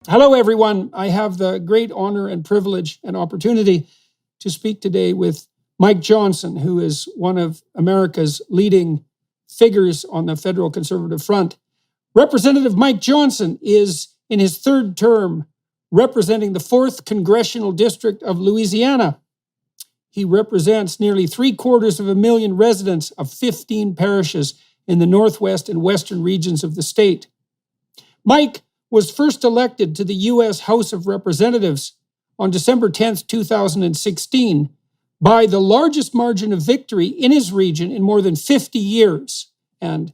Hello, everyone. I have the great honor and privilege and opportunity to speak today with Mike Johnson, who is one of America's leading figures on the federal conservative front. Representative Mike Johnson is in his third term representing the 4th Congressional District of Louisiana. He represents nearly 750,000 residents of 15 parishes in the northwest and western regions of the state. Mike was first elected to the U.S. House of Representatives on December 10th, 2016, by the largest margin of victory in his region in more than 50 years, and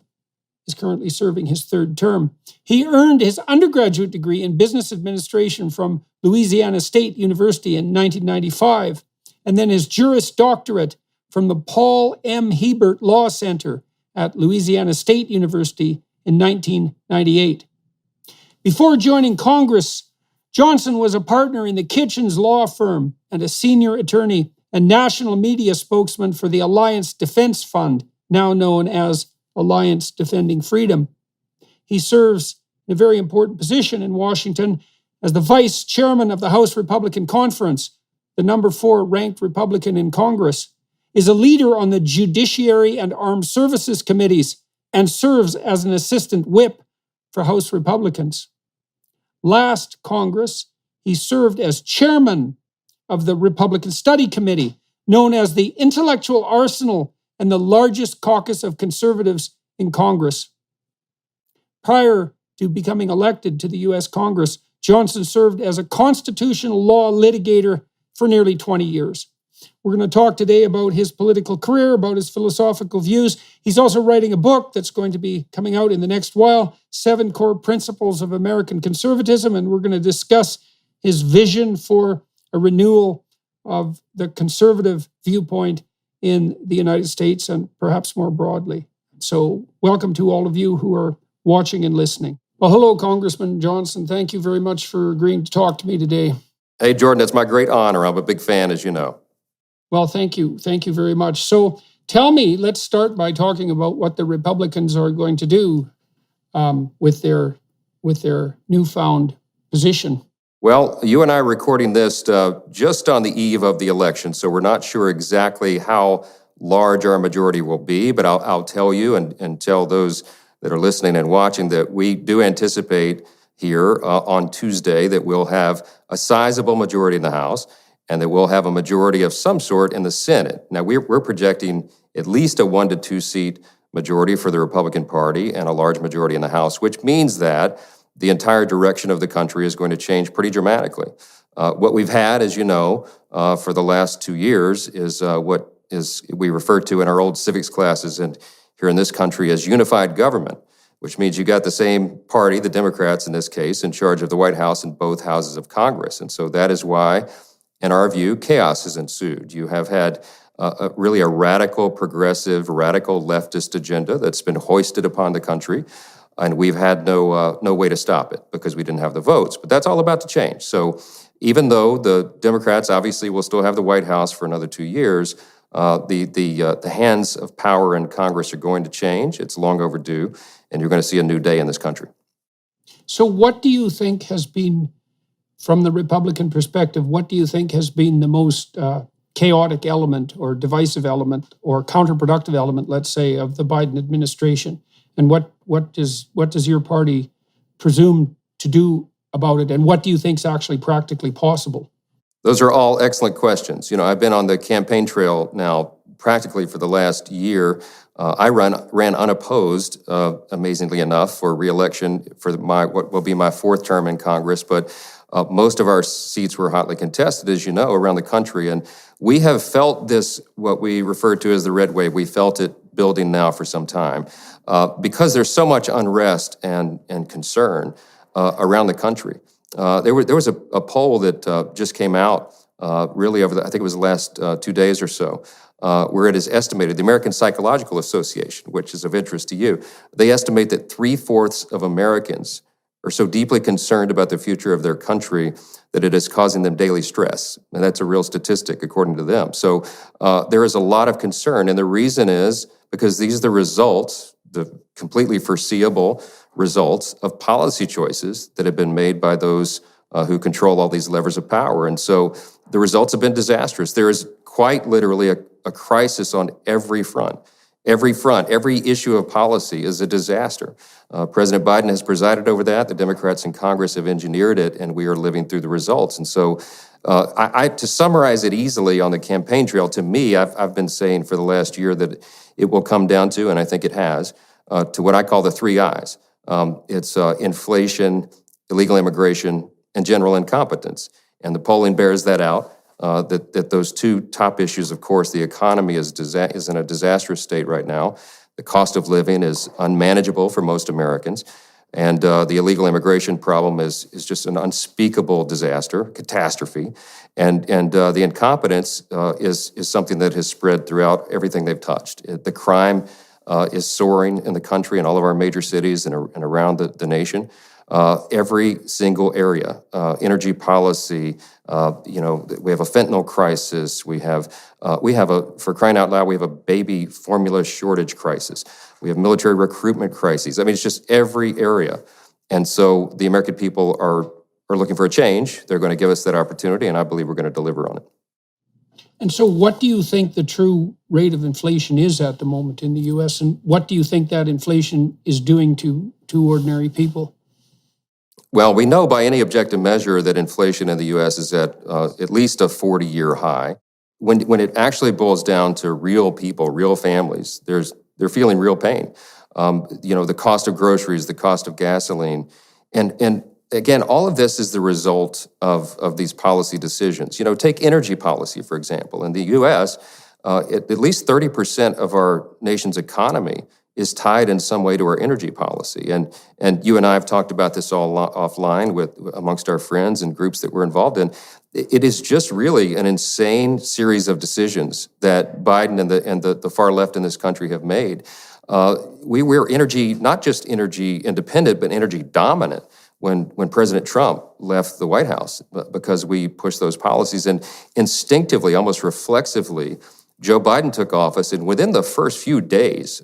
is currently serving his third term. He earned his undergraduate degree in business administration from Louisiana State University in 1995, and then his Juris Doctorate from the Paul M. Hebert Law Center at Louisiana State University in 1998. Before joining Congress, Johnson was a partner in the Kitchens law firm and a senior attorney and national media spokesman for the Alliance Defense Fund, now known as Alliance Defending Freedom. He serves in a very important position in Washington as the vice chairman of the House Republican Conference, the number 4 ranked Republican in Congress, is a leader on the Judiciary and Armed Services Committees, and serves as an assistant whip for House Republicans. Last Congress, he served as chairman of the Republican Study Committee, known as the Intellectual Arsenal and the largest caucus of conservatives in Congress. Prior to becoming elected to the U.S. Congress, Johnson served as a constitutional law litigator for nearly 20 years. We're going to talk today about his political career, about his philosophical views. He's also writing a book that's going to be coming out in the next while, 7 Core Principles of American Conservatism, and we're going to discuss his vision for a renewal of the conservative viewpoint in the United States and perhaps more broadly. So welcome to all of you who are watching and listening. Well, hello, Congressman Johnson. Thank you very much for agreeing to talk to me today. Hey, Jordan, it's my great honor. I'm a big fan, as you know. Well, thank you. Thank you very much. So tell me, let's start by talking about what the Republicans are going to do with their newfound position. Well, you and I are recording this just on the eve of the election, so we're not sure exactly how large our majority will be, but I'll tell you and tell those that are listening and watching that we do anticipate here on Tuesday that we'll have a sizable majority in the House, and that we'll have a majority of some sort in the Senate. Now, we're projecting at least a 1 to 2 seat majority for the Republican Party and a large majority in the House, which means that the entire direction of the country is going to change pretty dramatically. What we've had, as you know, for the last 2 years is what we refer to in our old civics classes and here in this country as unified government, which means you got the same party, the Democrats in this case, in charge of the White House and both houses of Congress. And so that is why, in our view, chaos has ensued. You have had really a radical, progressive, radical leftist agenda that's been hoisted upon the country, and we've had no way to stop it because we didn't have the votes. But that's all about to change. So even though the Democrats obviously will still have the White House for another 2 years, the hands of power in Congress are going to change. It's long overdue, and you're going to see a new day in this country. So what do you think has been, from the Republican perspective, what do you think has been the most chaotic element or divisive element or counterproductive element, let's say, of the Biden administration? And what does your party presume to do about it? And what do you think is actually practically possible? Those are all excellent questions. You know, I've been on the campaign trail now practically for the last year. I ran unopposed, amazingly enough, for re-election for what will be my 4th term in Congress. But most of our seats were hotly contested, as you know, around the country. And we have felt this, what we refer to as the red wave. We felt it building now for some time because there's so much unrest and concern around the country. There was a poll that just came out really over I think it was the last 2 days or so, where it is estimated, the American Psychological Association, which is of interest to you, they estimate that 3/4 of Americans are so deeply concerned about the future of their country that it is causing them daily stress. And that's a real statistic, according to them. So there is a lot of concern. And the reason is because these are the results the completely foreseeable results of policy choices that have been made by those who control all these levers of power. And so the results have been disastrous. There is quite literally a crisis on every front. Every issue of policy is a disaster. President Biden has presided over that. The Democrats in Congress have engineered it, and we are living through the results. And so to summarize it easily on the campaign trail, to me, I've been saying for the last year that it will come down to, and I think it has, to what I call the three I's. It's inflation, illegal immigration, and general incompetence. And the polling bears that out. That those two top issues, of course, the economy is in a disastrous state right now. The cost of living is unmanageable for most Americans. And the illegal immigration problem is just an unspeakable disaster, catastrophe. And the incompetence is something that has spread throughout everything they've touched. The crime is soaring in the country in all of our major cities and around the nation. Every single area, energy policy, we have a fentanyl crisis. We have for crying out loud, we have a baby formula shortage crisis. We have military recruitment crises. I mean, it's just every area. And so the American people are looking for a change. They're going to give us that opportunity, and I believe we're going to deliver on it. And so what do you think the true rate of inflation is at the moment in the U.S., and what do you think that inflation is doing to ordinary people? Well, we know by any objective measure that inflation in the U.S. is at least a 40-year high. When it actually boils down to real people, real families, they're feeling real pain. The cost of groceries, the cost of gasoline, and again, all of this is the result of these policy decisions. Take energy policy, for example. In the U.S., at least 30% of our nation's economy is tied in some way to our energy policy. And you and I have talked about this all offline amongst our friends and groups that we're involved in. It is just really an insane series of decisions that Biden and the far left in this country have made. We're energy, not just energy independent, but energy dominant when President Trump left the White House because we pushed those policies. And instinctively, almost reflexively, Joe Biden took office, and within the first few days,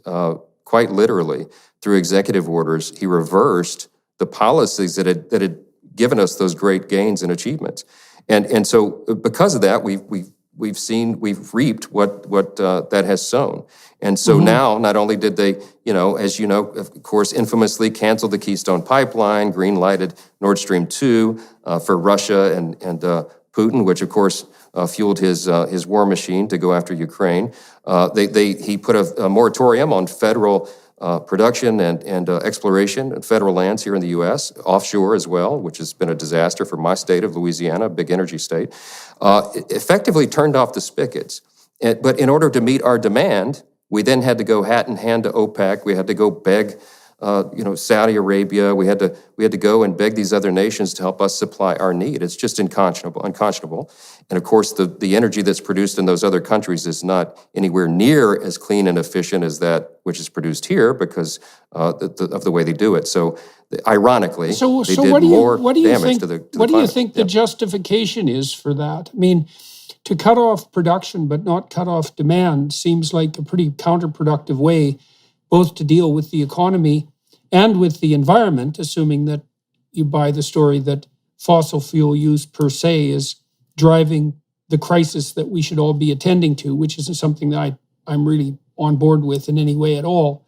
quite literally, through executive orders, he reversed the policies that had given us those great gains and achievements. And so because of that, we've reaped what that has sown. And so now, not only did they, as you know, of course, infamously cancel the Keystone Pipeline, green-lighted Nord Stream 2 for Russia and Putin, which of course fueled his war machine to go after Ukraine. He put a moratorium on federal production and exploration in federal lands here in the U.S., offshore as well, which has been a disaster for my state of Louisiana, a big energy state. Effectively turned off the spigots. But in order to meet our demand, we then had to go hat in hand to OPEC. We had to go beg Saudi Arabia. We had to go and beg these other nations to help us supply our need. It's just unconscionable. And of course, the energy that's produced in those other countries is not anywhere near as clean and efficient as that which is produced here because of the way they do it. So, ironically, they did more damage to the climate. What do you think the justification is for that? I mean, to cut off production but not cut off demand seems like a pretty counterproductive way, both to deal with the economy and with the environment, assuming that you buy the story that fossil fuel use per se is driving the crisis that we should all be attending to, which isn't something that I'm really on board with in any way at all.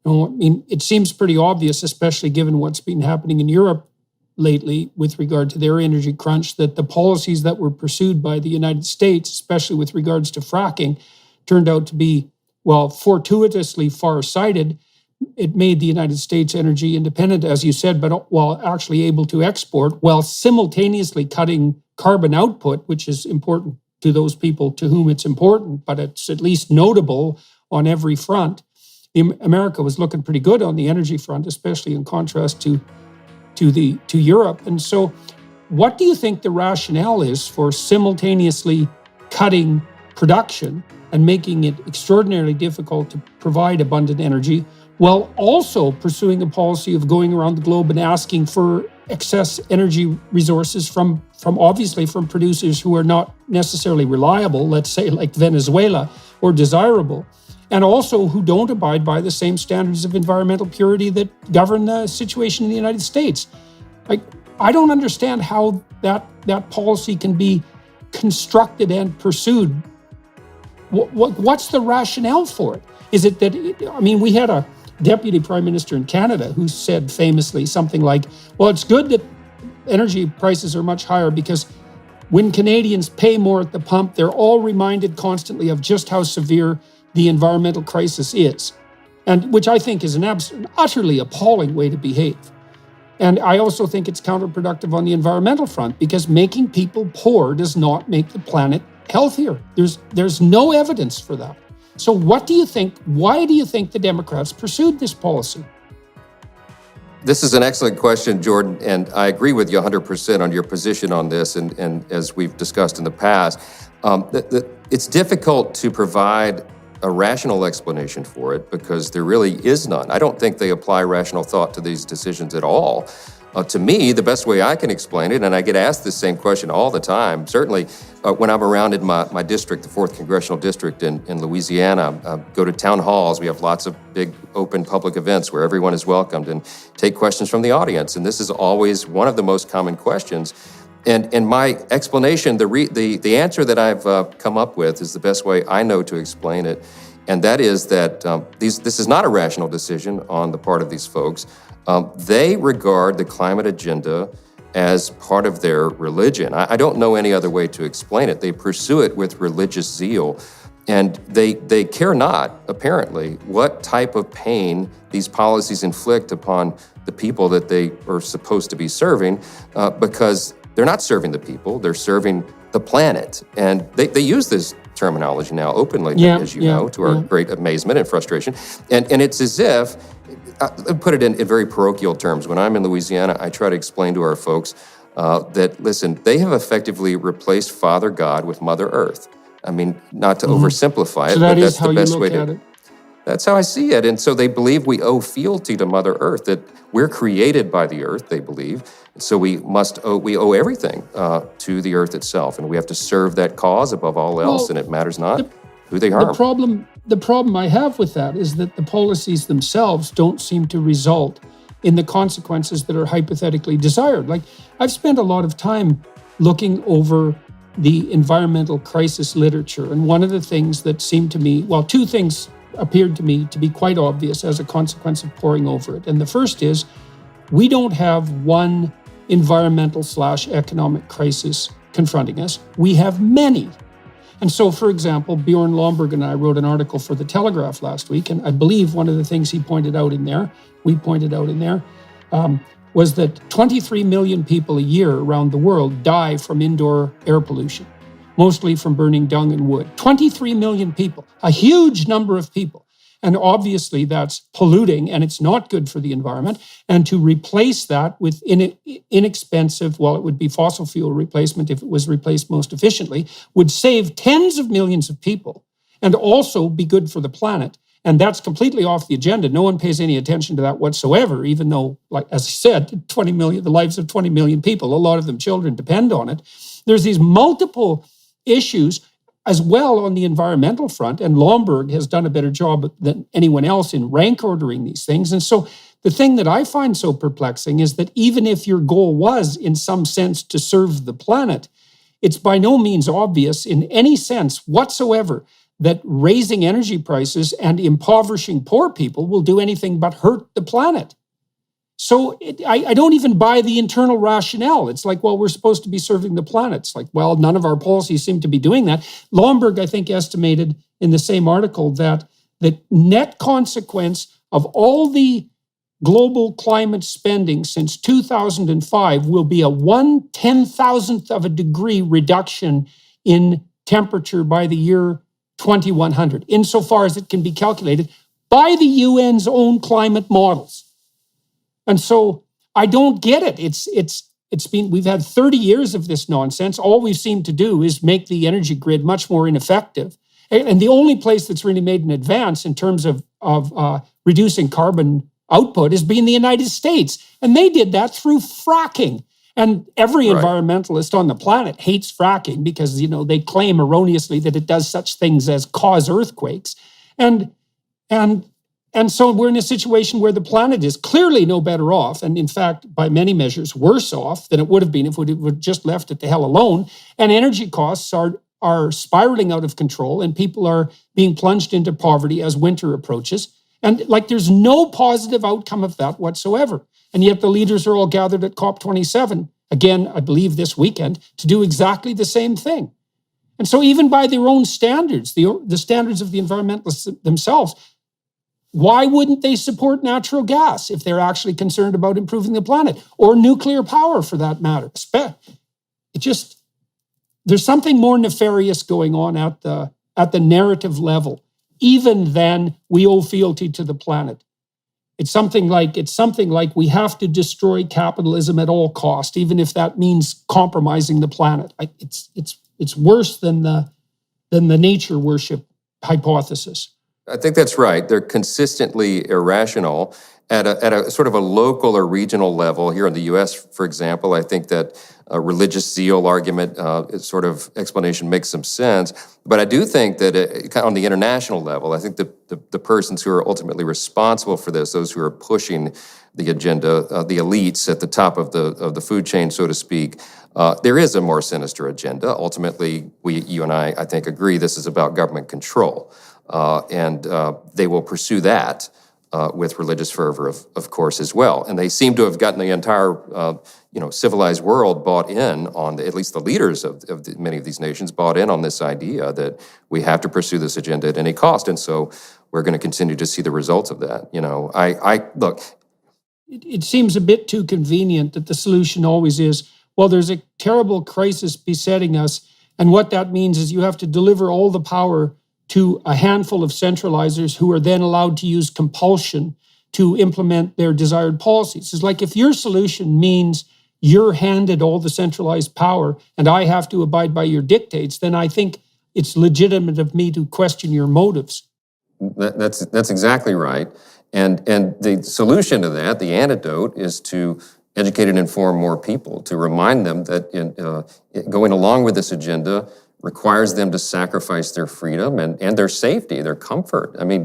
It seems pretty obvious, especially given what's been happening in Europe lately with regard to their energy crunch, that the policies that were pursued by the United States, especially with regards to fracking, turned out to be, well, fortuitously far-sighted. It made the United States energy independent, as you said, but while actually able to export, while simultaneously cutting carbon output, which is important to those people to whom it's important, but it's at least notable on every front. America was looking pretty good on the energy front, especially in contrast to Europe. And so what do you think the rationale is for simultaneously cutting production and making it extraordinarily difficult to provide abundant energy, while also pursuing a policy of going around the globe and asking for excess energy resources from producers who are not necessarily reliable, let's say like Venezuela, or desirable? and also who don't abide by the same standards of environmental purity that govern the situation in the United States. Like, I don't understand how that policy can be constructed and pursued. What's the rationale for it? Is it that, we had a deputy prime minister in Canada who said famously something like, well, it's good that energy prices are much higher because when Canadians pay more at the pump, they're all reminded constantly of just how severe the environmental crisis is, and which I think is an utterly appalling way to behave. And I also think it's counterproductive on the environmental front because making people poor does not make the planet healthier. There's no evidence for that. So what do you think? Why do you think the Democrats pursued this policy? This is an excellent question, Jordan, and I agree with you 100% on your position on this. And as we've discussed in the past, it's difficult to provide a rational explanation for it because there really is none. I don't think they apply rational thought to these decisions at all. To me, the best way I can explain it, and I get asked this same question all the time, certainly when I'm around in my district, the 4th Congressional District in Louisiana, go to town halls. We have lots of big open public events where everyone is welcomed and take questions from the audience. And this is always one of the most common questions. And my explanation, the answer that I've come up with is the best way I know to explain it. And that is that this is not a rational decision on the part of these folks. They regard the climate agenda as part of their religion. I don't know any other way to explain it. They pursue it with religious zeal. And they care not, apparently, what type of pain these policies inflict upon the people that they are supposed to be serving, because they're not serving the people, they're serving the planet. And they use this terminology now openly, as you know, to our great amazement and frustration. And it's as if, I put it in very parochial terms. When I'm in Louisiana, I try to explain to our folks that, listen, they have effectively replaced Father God with Mother Earth. I mean, not to oversimplify it, but that's the best way to. That's how I see it. And so they believe we owe fealty to Mother Earth, that we're created by the earth, they believe. So we owe everything to the earth itself. And we have to serve that cause above all else, and it matters not who they harm. The problem I have with that is that the policies themselves don't seem to result in the consequences that are hypothetically desired. Like, I've spent a lot of time looking over the environmental crisis literature. And one of the things that seemed to me, well, two things appeared to me to be quite obvious as a consequence of poring over it. And the first is, we don't have one environmental/economic crisis confronting us. We have many. And so, for example, Bjorn Lomborg and I wrote an article for The Telegraph last week, and I believe one of the things we pointed out in there, was that 23 million people a year around the world die from indoor air pollution, mostly from burning dung and wood. 23 million people, a huge number of people. And obviously that's polluting and it's not good for the environment. And to replace that with inexpensive, well, it would be fossil fuel replacement if it was replaced most efficiently, would save tens of millions of people and also be good for the planet. And that's completely off the agenda. No one pays any attention to that whatsoever, even though, like as I said, 20 million, the lives of 20 million people, a lot of them children, depend on it. There's these multiple issues as well on the environmental front, and Lomborg has done a better job than anyone else in rank ordering these things. And so the thing that I find so perplexing is that even if your goal was, in some sense, to serve the planet, it's by no means obvious in any sense whatsoever that raising energy prices and impoverishing poor people will do anything but hurt the planet. So I don't even buy the internal rationale. It's like, well, we're supposed to be serving the planet. It's like, well, none of our policies seem to be doing that. Lomborg, I think, estimated in the same article that the net consequence of all the global climate spending since 2005 will be a 1/10,000th of a degree reduction in temperature by the year 2100, insofar as it can be calculated by the UN's own climate models. And so I don't get it. We've had 30 years of this nonsense. All we've seemed to do is make the energy grid much more ineffective. And the only place that's really made an advance in terms of reducing carbon output has been the United States. And they did that through fracking. And every environmentalist on the planet hates fracking because, they claim erroneously that it does such things as cause earthquakes. And and and so we're in a situation where the planet is clearly no better off, and in fact, by many measures, worse off than it would have been if we would just left it the hell alone. And energy costs are spiraling out of control, and people are being plunged into poverty as winter approaches. And like, there's no positive outcome of that whatsoever. And yet the leaders are all gathered at COP27, again, I believe this weekend, to do exactly the same thing. And so even by their own standards, the standards of the environmentalists themselves, why wouldn't they support natural gas if they're actually concerned about improving the planet, or nuclear power for that matter? There's something more nefarious going on at the narrative level, even than we owe fealty to the planet. It's something like we have to destroy capitalism at all cost, even if that means compromising the planet. It's worse than the nature worship hypothesis. I think that's right. They're consistently irrational at a sort of a local or regional level. Here in the U.S., for example, I think that a religious zeal argument sort of explanation makes some sense. But I do think that on the international level, I think the persons who are ultimately responsible for this, those who are pushing the agenda, the elites at the top of the food chain, so to speak, there is a more sinister agenda. Ultimately, you and I think, agree this is about government control. And they will pursue that with religious fervor, of course, as well. And they seem to have gotten the entire, civilized world bought in on, at least the leaders of many of these nations bought in on this idea that we have to pursue this agenda at any cost. And so we're going to continue to see the results of that. Look. It seems a bit too convenient that the solution always is, well, there's a terrible crisis besetting us. And what that means is you have to deliver all the power to a handful of centralizers who are then allowed to use compulsion to implement their desired policies. It's like, if your solution means you're handed all the centralized power and I have to abide by your dictates, then I think it's legitimate of me to question your motives. That's exactly right. And the solution to that, the antidote, is to educate and inform more people, to remind them that going along with this agenda requires them to sacrifice their freedom and their safety, their comfort. I mean,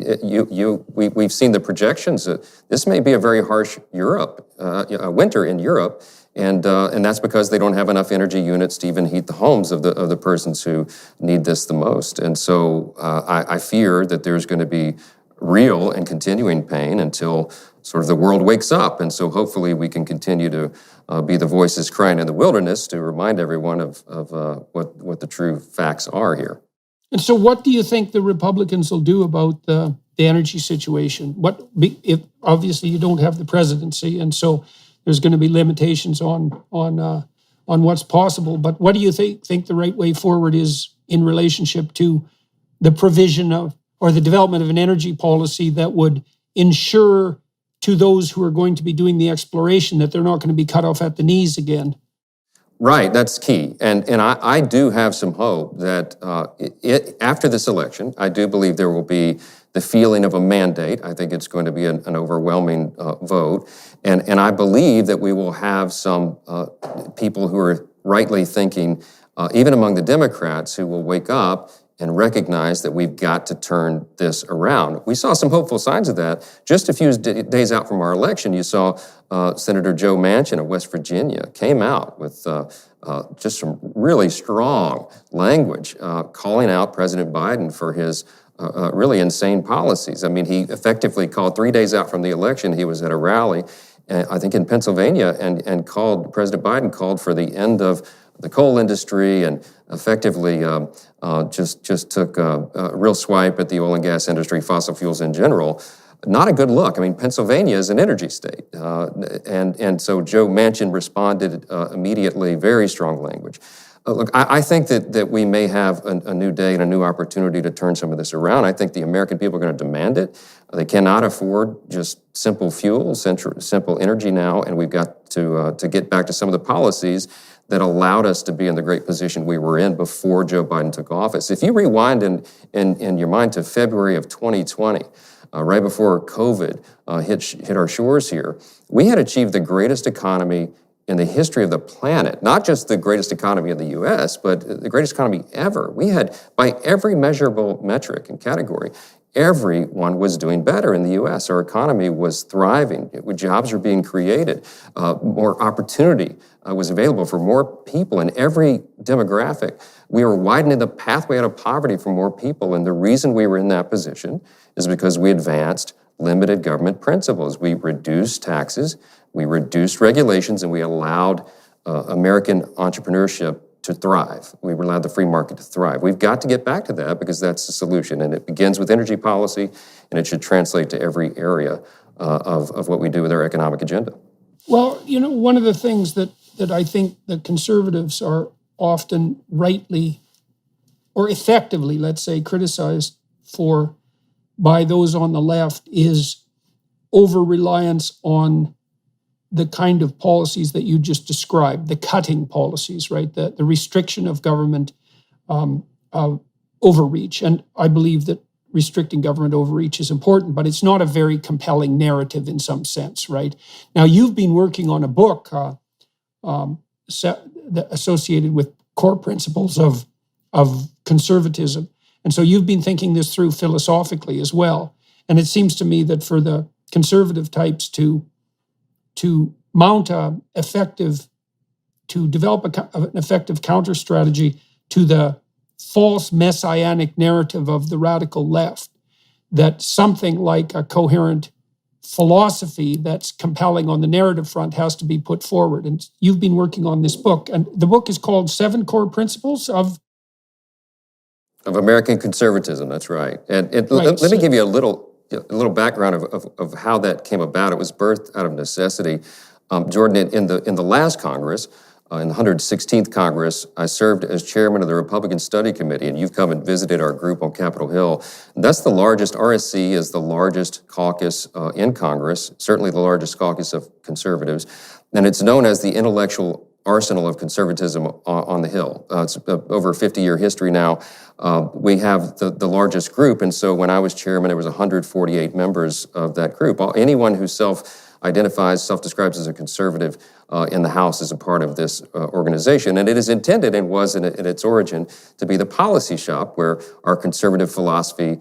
we've seen the projections. This may be a very harsh winter in Europe, and that's because they don't have enough energy units to even heat the homes of the persons who need this the most. And so I fear that there's going to be real and continuing pain until sort of the world wakes up. And so hopefully we can continue to be the voices crying in the wilderness to remind everyone of what the true facts are here. And so what do you think the Republicans will do about the energy situation? If obviously you don't have the presidency, and so there's going to be limitations on what's possible, but what do you think the right way forward is in relationship to the provision of, or the development of, an energy policy that would ensure to those who are going to be doing the exploration that they're not going to be cut off at the knees again? Right, that's key. And I do have some hope that after this election, I do believe there will be the feeling of a mandate. I think it's going to be an overwhelming vote. And I believe that we will have some people who are rightly thinking, even among the Democrats, who will wake up and recognize that we've got to turn this around. We saw some hopeful signs of that. Just a few days out from our election, you saw Senator Joe Manchin of West Virginia came out with just some really strong language, calling out President Biden for his really insane policies. I mean, he effectively called, 3 days out from the election, he was at a rally, I think in Pennsylvania, and President Biden called for the end of the coal industry, and effectively just took a real swipe at the oil and gas industry, fossil fuels in general. Not a good look. I mean, Pennsylvania is an energy state. And so Joe Manchin responded immediately, very strong language. Look, I think that we may have a new day and a new opportunity to turn some of this around. I think the American people are going to demand it. They cannot afford just simple fuel, simple energy now, and we've got to get back to some of the policies that allowed us to be in the great position we were in before Joe Biden took office. If you rewind in your mind to February of 2020, right before COVID hit our shores here, we had achieved the greatest economy in the history of the planet, not just the greatest economy in the U.S., but the greatest economy ever. We had, by every measurable metric and category, everyone was doing better in the U.S. Our economy was thriving. Jobs were being created. More opportunity was available for more people in every demographic. We were widening the pathway out of poverty for more people. And the reason we were in that position is because we advanced limited government principles. We reduced taxes, we reduced regulations, and we allowed American entrepreneurship to thrive. We allowed the free market to thrive. We've got to get back to that because that's the solution. And it begins with energy policy, and it should translate to every area of what we do with our economic agenda. Well, you know, one of the things that I think the conservatives are often rightly or effectively, let's say, criticized for by those on the left is over-reliance on the kind of policies that you just described, the cutting policies, right? The restriction of government overreach. And I believe that restricting government overreach is important, but it's not a very compelling narrative in some sense, right? Now, you've been working on a book associated with core principles of conservatism. And so you've been thinking this through philosophically as well. And it seems to me that for the conservative types to mount an effective counter strategy to the false messianic narrative of the radical left, that something like a coherent philosophy that's compelling on the narrative front has to be put forward. And you've been working on this book, and the book is called 7 Core Principles of American Conservatism. That's right. And Right. let me give you a little background of how that came about. It was birthed out of necessity. Jordan, in the last Congress, in the 116th Congress, I served as chairman of the Republican Study Committee, and you've come and visited our group on Capitol Hill. That's the largest, RSC is the largest caucus in Congress, certainly the largest caucus of conservatives, and it's known as the intellectual arsenal of conservatism on the Hill. It's over a 50-year history now. We have the largest group, and so when I was chairman, there was 148 members of that group. Anyone who self-describes as a conservative in the House is a part of this organization. And it is intended and was in its origin to be the policy shop where our conservative philosophy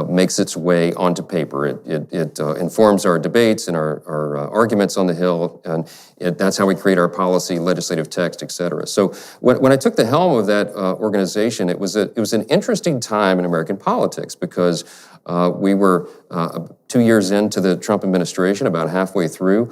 makes its way onto paper. It informs our debates and our arguments on the Hill, and that's how we create our policy, legislative text, et cetera. So when I took the helm of that organization, it was an interesting time in American politics because we were 2 years into the Trump administration, about halfway through.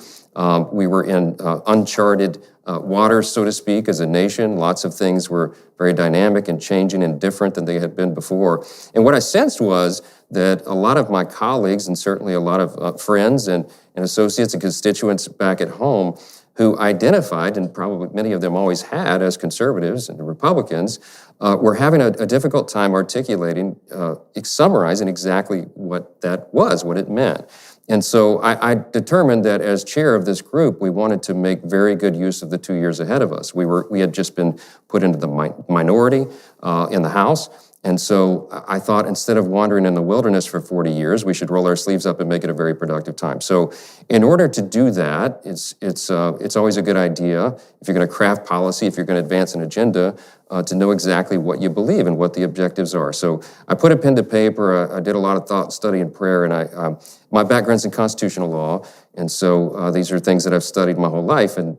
We were in uncharted waters, so to speak, as a nation. Lots of things were very dynamic and changing and different than they had been before. And what I sensed was that a lot of my colleagues, and certainly a lot of friends and associates and constituents back at home who identified, and probably many of them always had as conservatives and Republicans, were having a difficult time articulating, summarizing exactly what that was, what it meant. And so I determined that as chair of this group, we wanted to make very good use of the 2 years ahead of us. We had just been put into the minority in the House. And so I thought instead of wandering in the wilderness for 40 years, we should roll our sleeves up and make it a very productive time. So in order to do that, it's always a good idea, if you're going to craft policy, if you're going to advance an agenda, to know exactly what you believe and what the objectives are. So I put a pen to paper. I did a lot of thought, study, and prayer, and my background's in constitutional law, and so these are things that I've studied my whole life. And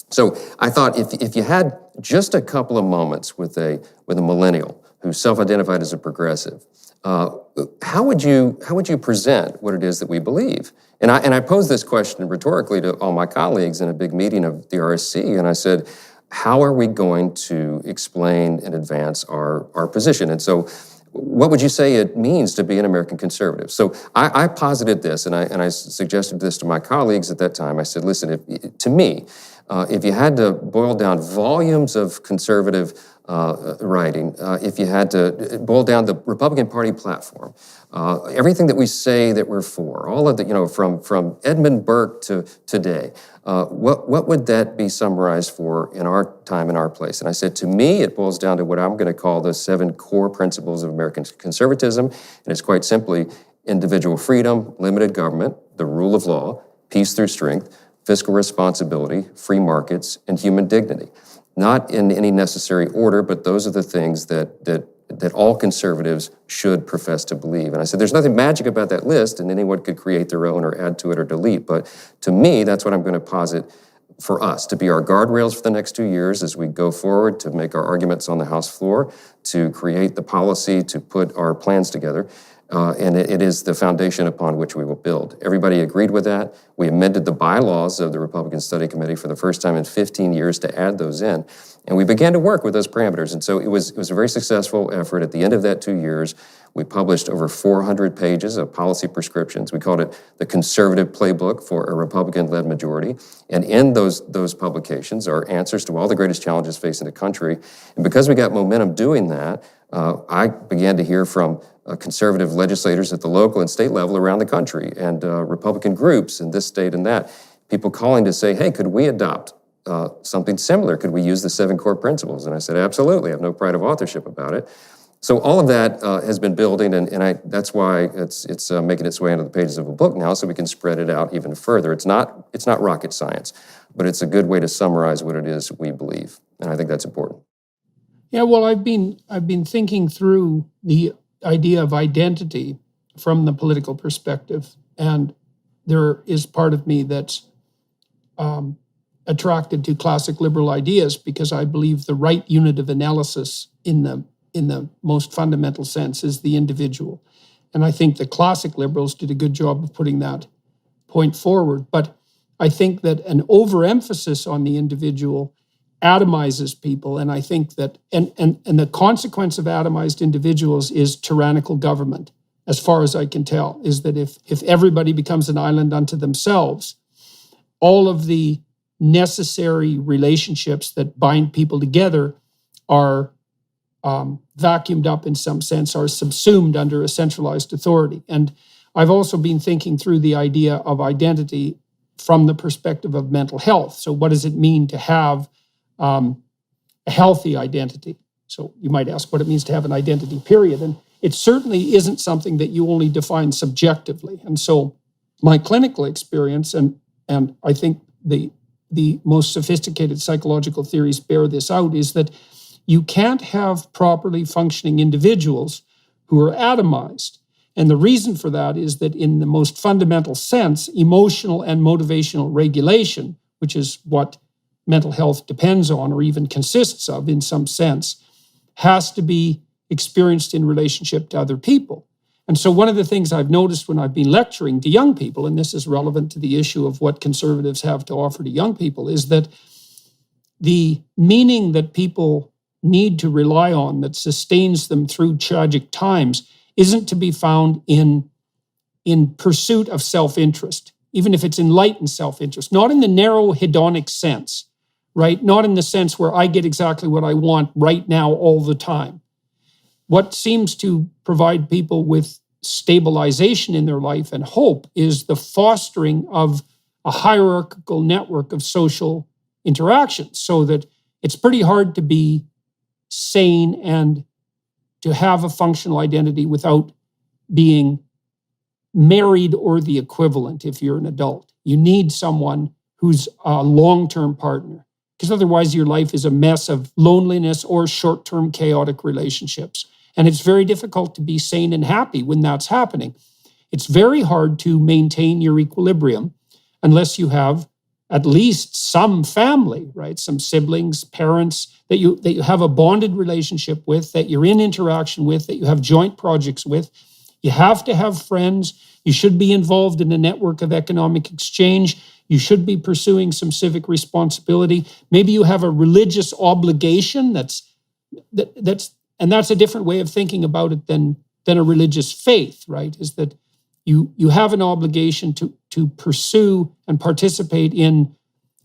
so I thought if you had just a couple of moments with a millennial who self-identified as a progressive, how would you present what it is that we believe? And I posed this question rhetorically to all my colleagues in a big meeting of the RSC, and I said, how are we going to explain and advance our position? And so what would you say it means to be an American conservative? So I posited this, and I suggested this to my colleagues at that time. I said, listen, to me, if you had to boil down volumes of conservative writing, if you had to boil down the Republican Party platform, everything that we say that we're for, all of the, from Edmund Burke to today, what would that be summarized for in our time, in our place? And I said, to me, it boils down to what I'm going to call the 7 core principles of American conservatism, and it's quite simply individual freedom, limited government, the rule of law, peace through strength, fiscal responsibility, free markets, and human dignity. Not in any necessary order, but those are the things that that all conservatives should profess to believe. And I said, there's nothing magic about that list, and anyone could create their own or add to it or delete. But to me, that's what I'm going to posit for us, to be our guardrails for the next 2 years as we go forward, to make our arguments on the House floor, to create the policy, to put our plans together. And it is the foundation upon which we will build. Everybody agreed with that. We amended the bylaws of the Republican Study Committee for the first time in 15 years to add those in. And we began to work with those parameters. And so it was a very successful effort. At the end of that 2 years, we published over 400 pages of policy prescriptions. We called it the Conservative Playbook for a Republican-led majority. And in those publications are answers to all the greatest challenges facing the country. And because we got momentum doing that, I began to hear from conservative legislators at the local and state level around the country, and Republican groups in this state and that, people calling to say, hey, could we adopt something similar? Could we use the 7 core principles? And I said, absolutely. I have no pride of authorship about it. So all of that has been building, and that's why it's making its way into the pages of a book now, so we can spread it out even further. It's not rocket science, but it's a good way to summarize what it is we believe, and I think that's important. Yeah, well, I've been thinking through the idea of identity from the political perspective, and there is part of me that's attracted to classic liberal ideas because I believe the right unit of analysis in the most fundamental sense is the individual. And I think the classic liberals did a good job of putting that point forward. But I think that an overemphasis on the individual atomizes people. And I think that, and the consequence of atomized individuals is tyrannical government, as far as I can tell, is that if everybody becomes an island unto themselves, all of the necessary relationships that bind people together are vacuumed up in some sense, are subsumed under a centralized authority. And I've also been thinking through the idea of identity from the perspective of mental health. So what does it mean to have a healthy identity? So you might ask what it means to have an identity, period. And it certainly isn't something that you only define subjectively. And so my clinical experience, and I think the most sophisticated psychological theories bear this out, is that you can't have properly functioning individuals who are atomized. And the reason for that is that in the most fundamental sense, emotional and motivational regulation, which is what mental health depends on or even consists of in some sense, has to be experienced in relationship to other people. And so one of the things I've noticed when I've been lecturing to young people, and this is relevant to the issue of what conservatives have to offer to young people, is that the meaning that people need to rely on that sustains them through tragic times isn't to be found in pursuit of self-interest, even if it's enlightened self-interest, not in the narrow hedonic sense, right? Not in the sense where I get exactly what I want right now all the time. What seems to provide people with stabilization in their life and hope is the fostering of a hierarchical network of social interactions, so that it's pretty hard to be sane and to have a functional identity without being married or the equivalent if you're an adult. You need someone who's a long-term partner, because otherwise your life is a mess of loneliness or short-term chaotic relationships. And it's very difficult to be sane and happy when that's happening. It's very hard to maintain your equilibrium unless you have at least some family, right? Some siblings, parents that you have a bonded relationship with, that you're in interaction with, that you have joint projects with. You have to have friends. You should be involved in a network of economic exchange. You should be pursuing some civic responsibility. Maybe you have a religious obligation that's a different way of thinking about it than a religious faith, right? Is that you have an obligation to pursue and participate in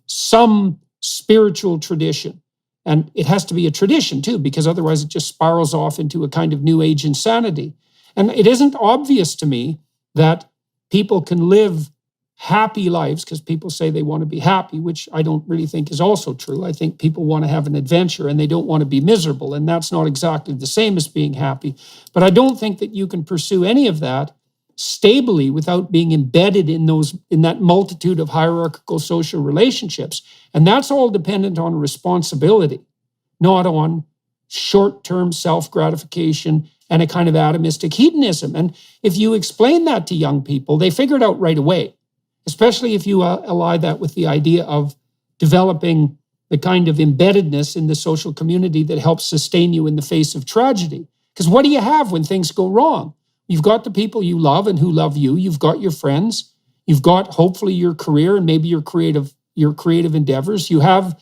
some spiritual tradition. And it has to be a tradition too, because otherwise it just spirals off into a kind of new age insanity. And it isn't obvious to me that people can live happy lives, because people say they want to be happy, which I don't really think is also true. I think people want to have an adventure and they don't want to be miserable. And that's not exactly the same as being happy. But I don't think that you can pursue any of that stably without being embedded in that multitude of hierarchical social relationships. And that's all dependent on responsibility, not on short-term self-gratification and a kind of atomistic hedonism. And if you explain that to young people, they figure it out right away, especially if you ally that with the idea of developing the kind of embeddedness in the social community that helps sustain you in the face of tragedy. Because what do you have when things go wrong? You've got the people you love and who love you. You've got your friends. You've got hopefully your career and maybe your creative endeavors. You have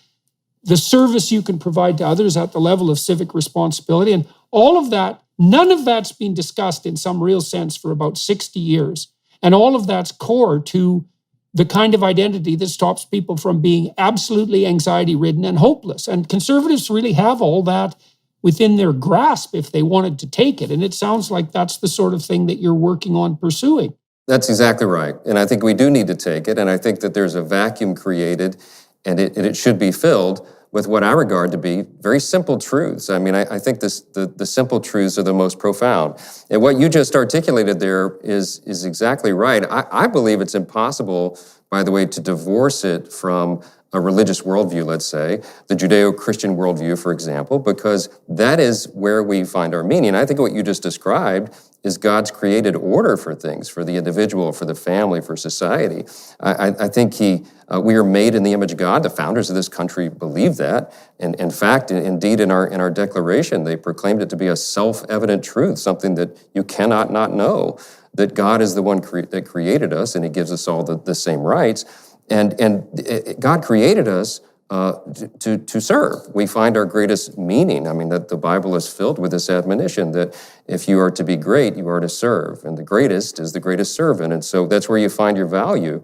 the service you can provide to others at the level of civic responsibility. And all of that, none of that's been discussed in some real sense for about 60 years. And all of that's core to the kind of identity that stops people from being absolutely anxiety-ridden and hopeless. And conservatives really have all that within their grasp if they wanted to take it. And it sounds like that's the sort of thing that you're working on pursuing. That's exactly right. And I think we do need to take it. And I think that there's a vacuum created, and it should be filled with what I regard to be very simple truths. I mean, I think the simple truths are the most profound. And what you just articulated there is exactly right. I believe it's impossible, by the way, to divorce it from a religious worldview, let's say, the Judeo-Christian worldview, for example, because that is where we find our meaning. I think what you just described is God's created order for things, for the individual, for the family, for society. I think we are made in the image of God. The founders of this country believe that. And in fact, indeed, in our declaration, they proclaimed it to be a self-evident truth, something that you cannot not know, that God is the one that created us, and he gives us all the same rights. And God created us to serve. We find our greatest meaning. I mean, that the Bible is filled with this admonition that if you are to be great, you are to serve. And the greatest is the greatest servant. And so that's where you find your value.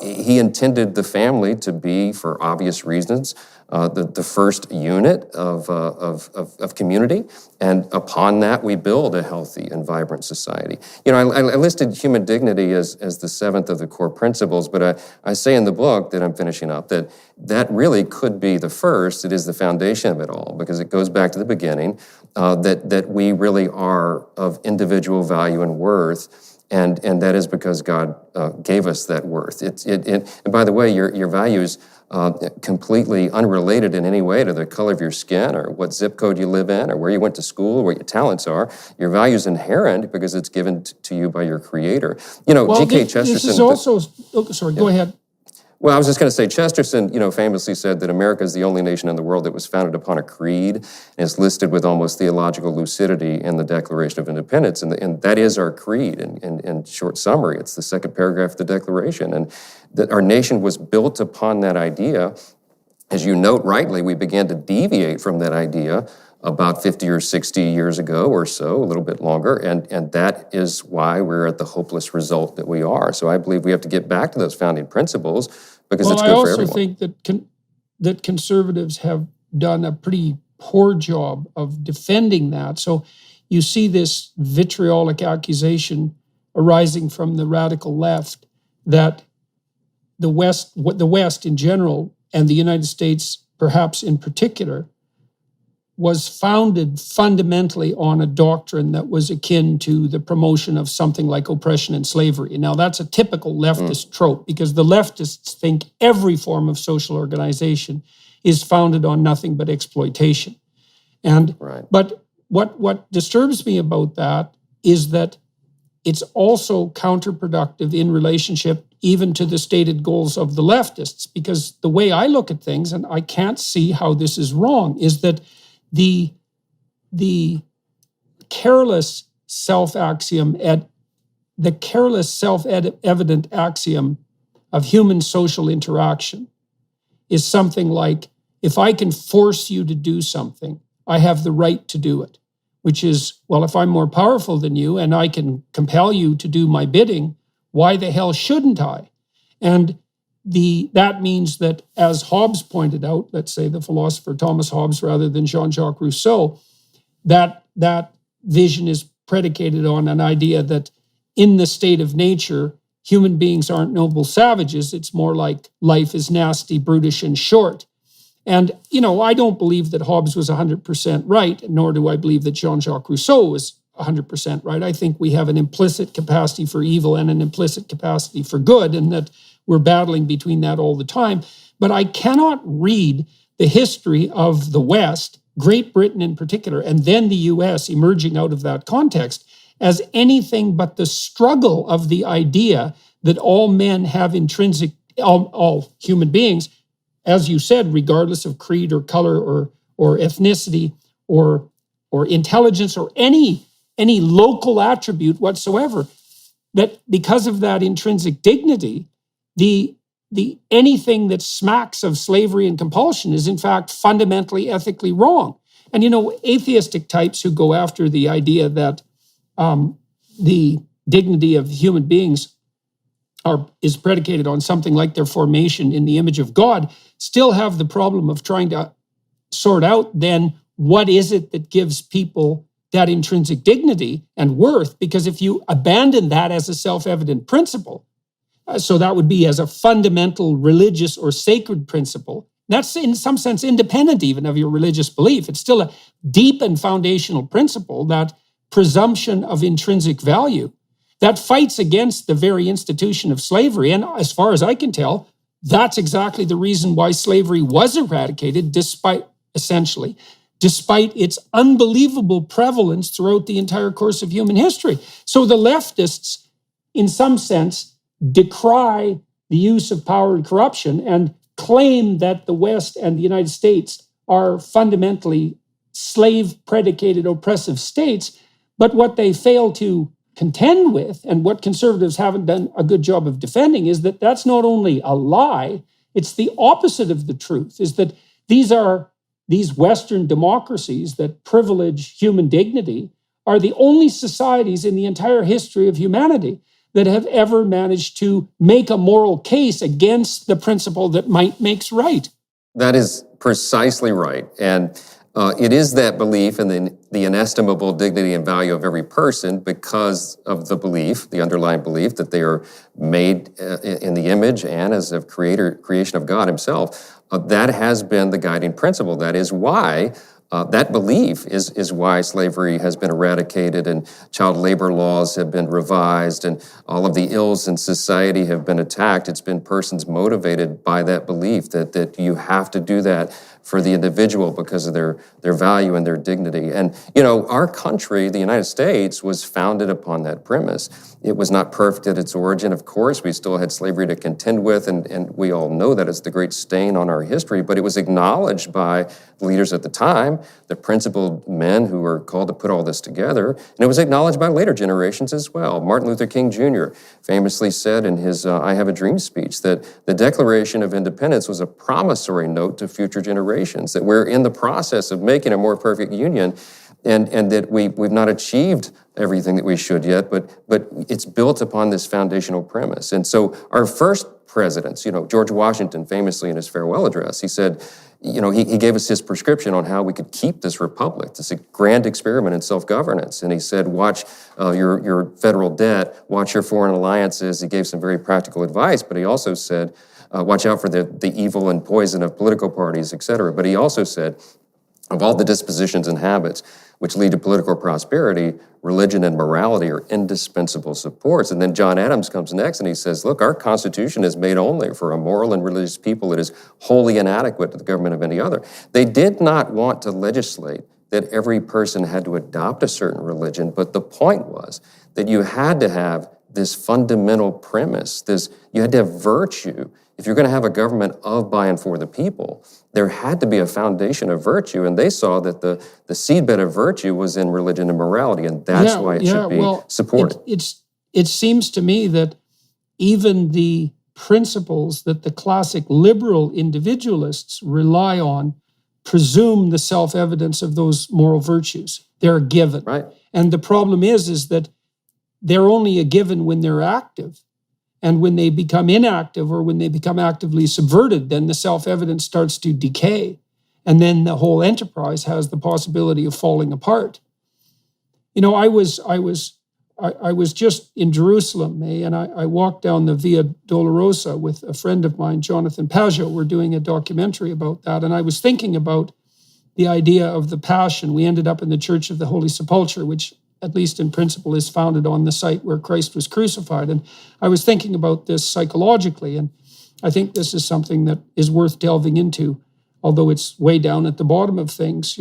He intended the family to be, for obvious reasons, the first unit of community, and upon that we build a healthy and vibrant society. You know, I listed human dignity as the seventh of the core principles, but I say in the book that I'm finishing up that really could be the first. It is the foundation of it all, because it goes back to the beginning, that we really are of individual value and worth. And that is because God gave us that worth. And by the way, your values completely unrelated in any way to the color of your skin or what zip code you live in or where you went to school or what your talents are. Your value is inherent because it's given to you by your Creator. You know, G.K. Chesterton. This is also. Sorry, go ahead. Well, I was just going to say, Chesterton, famously said that America is the only nation in the world that was founded upon a creed, and is listed with almost theological lucidity in the Declaration of Independence, and that is our creed. In short summary, it's the second paragraph of the Declaration, and that our nation was built upon that idea. As you note rightly, we began to deviate from that idea about 50 or 60 years ago or so, a little bit longer, and that is why we're at the hopeless result that we are. So I believe we have to get back to those founding principles because it's good for everyone. I also think that conservatives have done a pretty poor job of defending that. So you see this vitriolic accusation arising from the radical left that the West in general, and the United States perhaps in particular, was founded fundamentally on a doctrine that was akin to the promotion of something like oppression and slavery. Now, that's a typical leftist trope, because the leftists think every form of social organization is founded on nothing but exploitation. But what disturbs me about that is that it's also counterproductive in relationship even to the stated goals of the leftists, because the way I look at things, and I can't see how this is wrong, is that the careless self-evident axiom of human social interaction is something like, if I can force you to do something, I have the right to do it, which is, well, if I'm more powerful than you and I can compel you to do my bidding, why the hell shouldn't I? And that means that, as Hobbes pointed out, let's say the philosopher Thomas Hobbes rather than Jean-Jacques Rousseau, that vision is predicated on an idea that in the state of nature, human beings aren't noble savages. It's more like life is nasty, brutish, and short. And, I don't believe that Hobbes was 100% right, nor do I believe that Jean-Jacques Rousseau was 100% right. I think we have an implicit capacity for evil and an implicit capacity for good, and that we're battling between that all the time. But I cannot read the history of the West, Great Britain in particular, and then the US emerging out of that context as anything but the struggle of the idea that all men have intrinsic, all human beings, as you said, regardless of creed or color or ethnicity or intelligence or any local attribute whatsoever, that because of that intrinsic dignity, the anything that smacks of slavery and compulsion is in fact fundamentally ethically wrong. And atheistic types who go after the idea that the dignity of human beings is predicated on something like their formation in the image of God still have the problem of trying to sort out then what is it that gives people that intrinsic dignity and worth, because if you abandon that as a self-evident principle, so that would be as a fundamental religious or sacred principle, that's in some sense independent even of your religious belief. It's still a deep and foundational principle, that presumption of intrinsic value, that fights against the very institution of slavery. And as far as I can tell, that's exactly the reason why slavery was eradicated, despite its unbelievable prevalence throughout the entire course of human history. So the leftists, in some sense, decry the use of power and corruption and claim that the West and the United States are fundamentally slave-predicated oppressive states. But what they fail to contend with, and what conservatives haven't done a good job of defending, is that that's not only a lie, it's the opposite of the truth, is that these Western democracies that privilege human dignity are the only societies in the entire history of humanity that have ever managed to make a moral case against the principle that might makes right. That is precisely right. And it is that belief in the inestimable dignity and value of every person because of the belief, the underlying belief that they are made in the image and as a creation of God himself. That has been the guiding principle. That is why that belief is why slavery has been eradicated and child labor laws have been revised and all of the ills in society have been attacked. It's been persons motivated by that belief that you have to do that for the individual because of their value and their dignity. And, our country, the United States, was founded upon that premise. It was not perfect at its origin, of course. We still had slavery to contend with, and we all know that it's the great stain on our history, but it was acknowledged by the leaders at the time, the principled men who were called to put all this together, and it was acknowledged by later generations as well. Martin Luther King Jr. famously said in his I Have a Dream speech that the Declaration of Independence was a promissory note to future generations, that we're in the process of making a more perfect union, and that we've not achieved everything that we should yet, but it's built upon this foundational premise. And so our first presidents, George Washington famously in his farewell address, he said, he gave us his prescription on how we could keep this republic, this grand experiment in self-governance. And he said, watch your federal debt, watch your foreign alliances. He gave some very practical advice, but he also said, watch out for the evil and poison of political parties, et cetera. But he also said, of all the dispositions and habits which lead to political prosperity, religion and morality are indispensable supports. And then John Adams comes next and he says, look, our Constitution is made only for a moral and religious people. It is wholly inadequate to the government of any other. They did not want to legislate that every person had to adopt a certain religion, but the point was that you had to have this fundamental premise, you had to have virtue. If you're going to have a government of, by, and for the people, there had to be a foundation of virtue, and they saw that the seedbed of virtue was in religion and morality, and that's why it should be supported. It seems to me that even the principles that the classic liberal individualists rely on presume the self-evidence of those moral virtues. They're a given. Right. And the problem is that they're only a given when they're active. And when they become inactive or when they become actively subverted, then the self-evidence starts to decay. And then the whole enterprise has the possibility of falling apart. I was just in Jerusalem, and I walked down the Via Dolorosa with a friend of mine, Jonathan Pajot. We're doing a documentary about that. And I was thinking about the idea of the Passion. We ended up in the Church of the Holy Sepulchre, which at least in principle, is founded on the site where Christ was crucified. And I was thinking about this psychologically, and I think this is something that is worth delving into although it's way down at the bottom of things.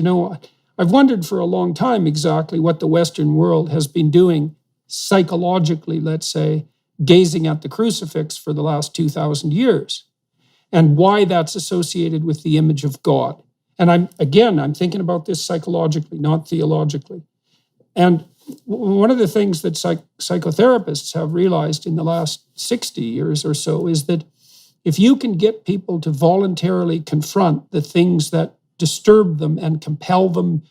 I've wondered for a long time exactly what the Western world has been doing psychologically, let's say, gazing at the crucifix for the last 2,000 years, and why that's associated with the image of God. And I'm thinking about this psychologically, not theologically. And one of the things that psychotherapists have realized in the last 60 years or so is that if you can get people to voluntarily confront the things that disturb them and compel them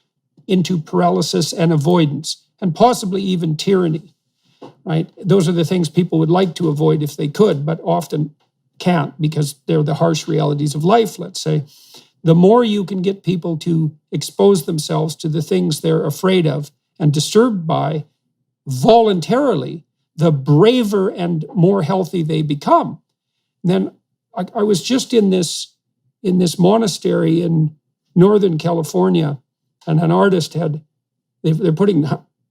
into paralysis and avoidance, and possibly even tyranny, right? Those are the things people would like to avoid if they could, but often can't because they're the harsh realities of life, let's say. The more you can get people to expose themselves to the things they're afraid of and disturbed by voluntarily, the braver and more healthy they become. Then I was just in this monastery in Northern California, and an artist they're putting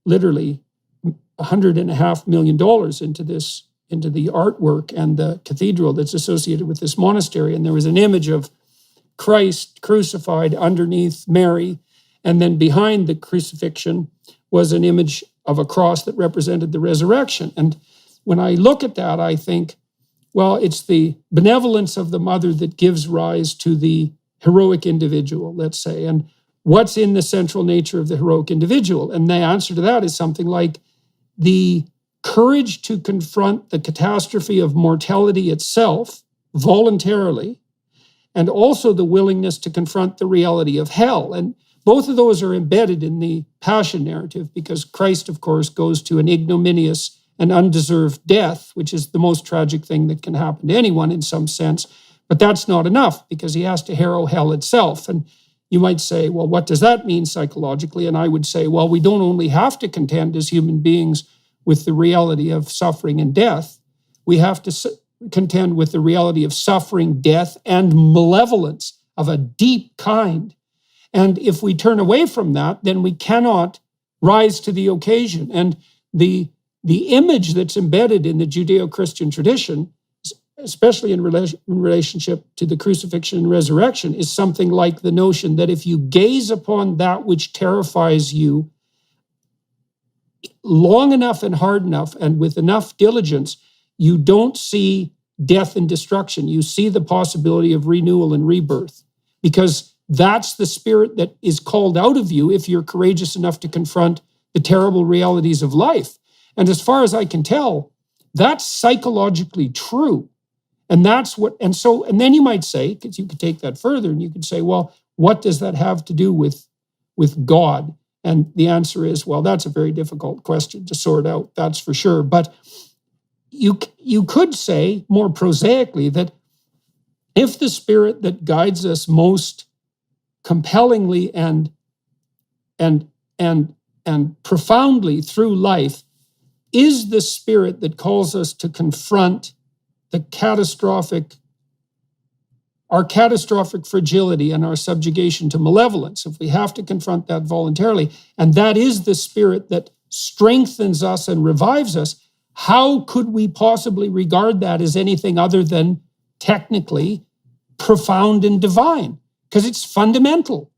literally $100.5 million into the artwork and the cathedral that's associated with this monastery. And there was an image of Christ crucified underneath Mary, and then behind the crucifixion was an image of a cross that represented the resurrection. And when I look at that, I think, well, it's the benevolence of the mother that gives rise to the heroic individual, let's say. And what's in the central nature of the heroic individual? And the answer to that is something like the courage to confront the catastrophe of mortality itself voluntarily, and also the willingness to confront the reality of hell. And both of those are embedded in the Passion narrative, because Christ, of course, goes to an ignominious and undeserved death, which is the most tragic thing that can happen to anyone in some sense. But that's not enough, because he has to harrow hell itself. And you might say, well, what does that mean psychologically? And I would say, well, we don't only have to contend as human beings with the reality of suffering and death. We have to contend with the reality of suffering, death, and malevolence of a deep kind. And if we turn away from that, then we cannot rise to the occasion. And the image that's embedded in the Judeo-Christian tradition, especially in relationship to the crucifixion and resurrection, is something like the notion that if you gaze upon that which terrifies you long enough and hard enough and with enough diligence, you don't see death and destruction. You see the possibility of renewal and rebirth, because that's the spirit that is called out of you if you're courageous enough to confront the terrible realities of life. And as far as I can tell, that's psychologically true. And then you might say, because you could take that further and you could say, well, what does that have to do with God? And the answer is, well, that's a very difficult question to sort out, that's for sure. But you could say more prosaically that if the spirit that guides us most compellingly and profoundly through life is the spirit that calls us to confront our catastrophic fragility and our subjugation to malevolence, if we have to confront that voluntarily, and that is the spirit that strengthens us and revives us, how could we possibly regard that as anything other than technically profound and divine? Because it's fundamental.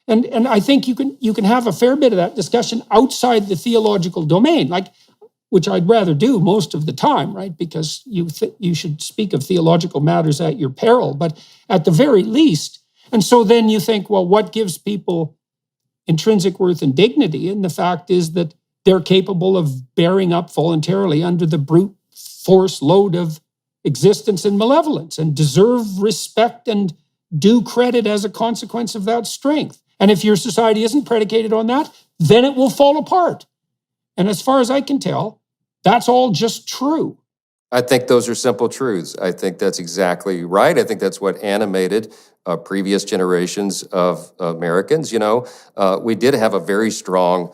And I think you can have a fair bit of that discussion outside the theological domain, which I'd rather do most of the time, right? Because you should speak of theological matters at your peril, but at the very least. And so then you think, well, what gives people intrinsic worth and dignity? And the fact is that they're capable of bearing up voluntarily under the brute force load of existence and malevolence, and deserve respect and due credit as a consequence of that strength. And if your society isn't predicated on that, then it will fall apart. And as far as I can tell, that's all just true. I think those are simple truths. I think that's exactly right. I think that's what animated previous generations of Americans. We did have a very strong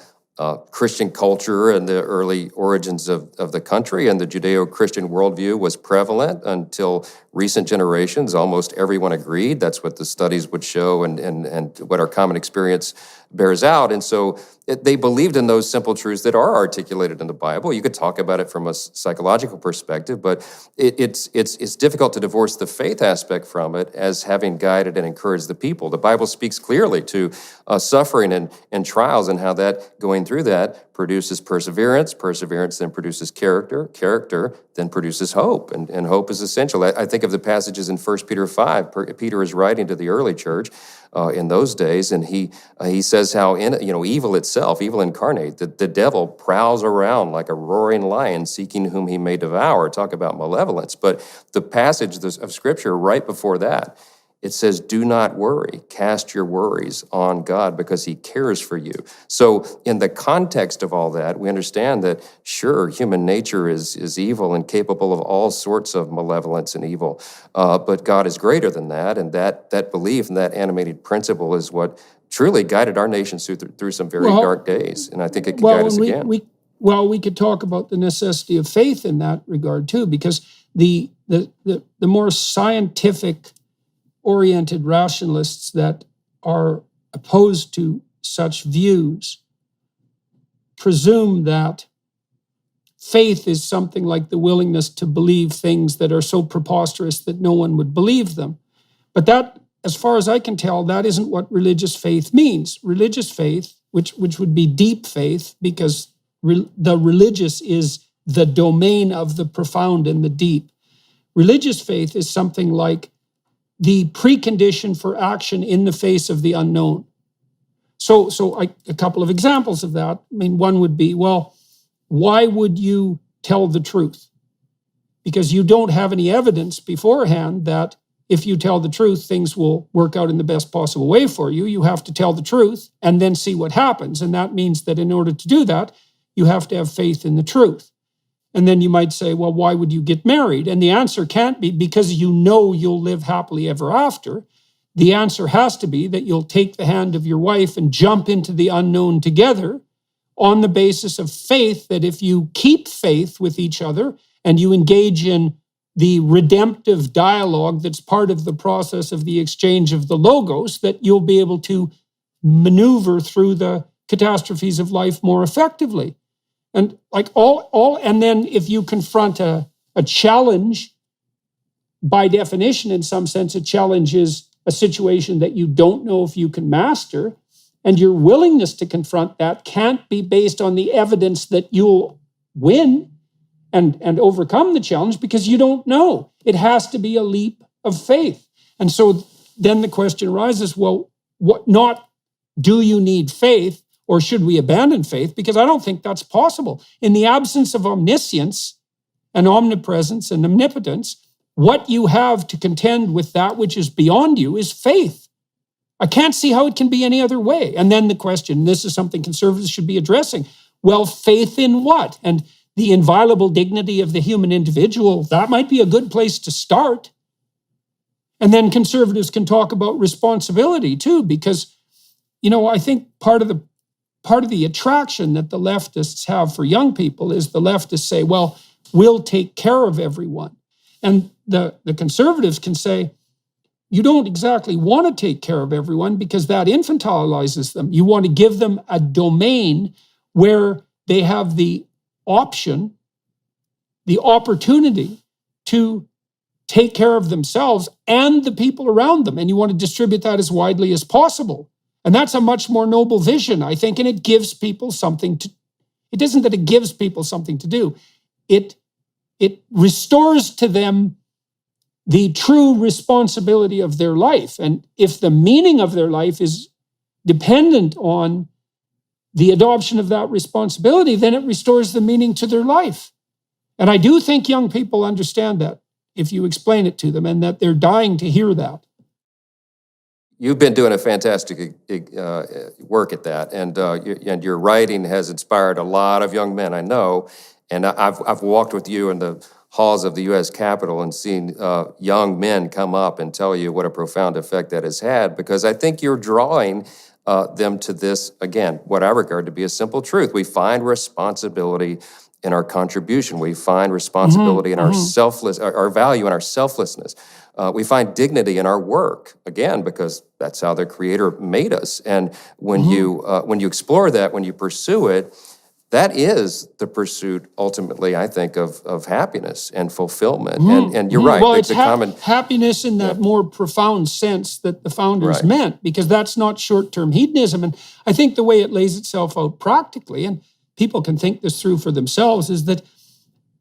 Christian culture and the early origins of the country, and the Judeo-Christian worldview was prevalent until recent generations. Almost everyone agreed. That's what the studies would show, and what our common experience bears out. And so they believed in those simple truths that are articulated in the Bible. You could talk about it from a psychological perspective, but it's difficult to divorce the faith aspect from it as having guided and encouraged the people. The Bible speaks clearly to suffering and trials, and how that going through that produces perseverance. Perseverance then produces character. Character then produces hope, and hope is essential. I think of the passages in 1 Peter 5. Peter is writing to the early church in those days, and he says how evil itself, evil incarnate, the devil prowls around like a roaring lion seeking whom he may devour. Talk about malevolence. But the passage of Scripture right before that, it says, do not worry, cast your worries on God because he cares for you. So in the context of all that, we understand that, sure, human nature is evil and capable of all sorts of malevolence and evil, but God is greater than that, and that belief and that animated principle is what truly guided our nation through some very dark days, and I think it can guide us again. We could talk about the necessity of faith in that regard too, because the more scientific oriented rationalists that are opposed to such views presume that faith is something like the willingness to believe things that are so preposterous that no one would believe them. But that, as far as I can tell, that isn't what religious faith means. Religious faith, which would be deep faith, because the religious is the domain of the profound and the deep. Religious faith is something like the precondition for action in the face of the unknown. So a couple of examples of that. I mean, one would be, well, why would you tell the truth? Because you don't have any evidence beforehand that if you tell the truth, things will work out in the best possible way for you. You have to tell the truth and then see what happens. And that means that in order to do that, you have to have faith in the truth. And then you might say, well, why would you get married? And the answer can't be because you know you'll live happily ever after. The answer has to be that you'll take the hand of your wife and jump into the unknown together on the basis of faith, that if you keep faith with each other and you engage in the redemptive dialogue that's part of the process of the exchange of the logos, that you'll be able to maneuver through the catastrophes of life more effectively. And like and then if you confront a challenge, by definition, in some sense, a challenge is a situation that you don't know if you can master, and your willingness to confront that can't be based on the evidence that you'll win and overcome the challenge, because you don't know. It has to be a leap of faith. And so then the question arises, well, not do you need faith, or should we abandon faith? Because I don't think that's possible. In the absence of omniscience and omnipresence and omnipotence, what you have to contend with that which is beyond you is faith. I can't see how it can be any other way. And then the question, this is something conservatives should be addressing. Well, faith in what? And the inviolable dignity of the human individual, that might be a good place to start. And then conservatives can talk about responsibility too, because, I think part of the attraction that the leftists have for young people is the leftists say, well, we'll take care of everyone. And the conservatives can say, you don't exactly want to take care of everyone, because that infantilizes them. You want to give them a domain where they have the option, the opportunity to take care of themselves and the people around them. And you want to distribute that as widely as possible. And that's a much more noble vision, I think, and it gives people something to, it isn't that it gives people something to do, it restores to them the true responsibility of their life. And if the meaning of their life is dependent on the adoption of that responsibility, then it restores the meaning to their life. And I do think young people understand that if you explain it to them, and that they're dying to hear that. You've been doing a fantastic work at that, and your writing has inspired a lot of young men, I know. And I've walked with you in the halls of the U.S. Capitol and seen young men come up and tell you what a profound effect that has had, because I think you're drawing them to this, again, what I regard to be a simple truth. We find responsibility in our contribution. We find responsibility in our our value in our selflessness. We find dignity in our work, again, because that's how the Creator made us. And when you explore that, when you pursue it, that is the pursuit, ultimately, I think, of happiness and fulfillment. And you're right. Well, it's happiness in that more profound sense that the founders meant, because that's not short-term hedonism. And I think the way it lays itself out practically, and people can think this through for themselves, is that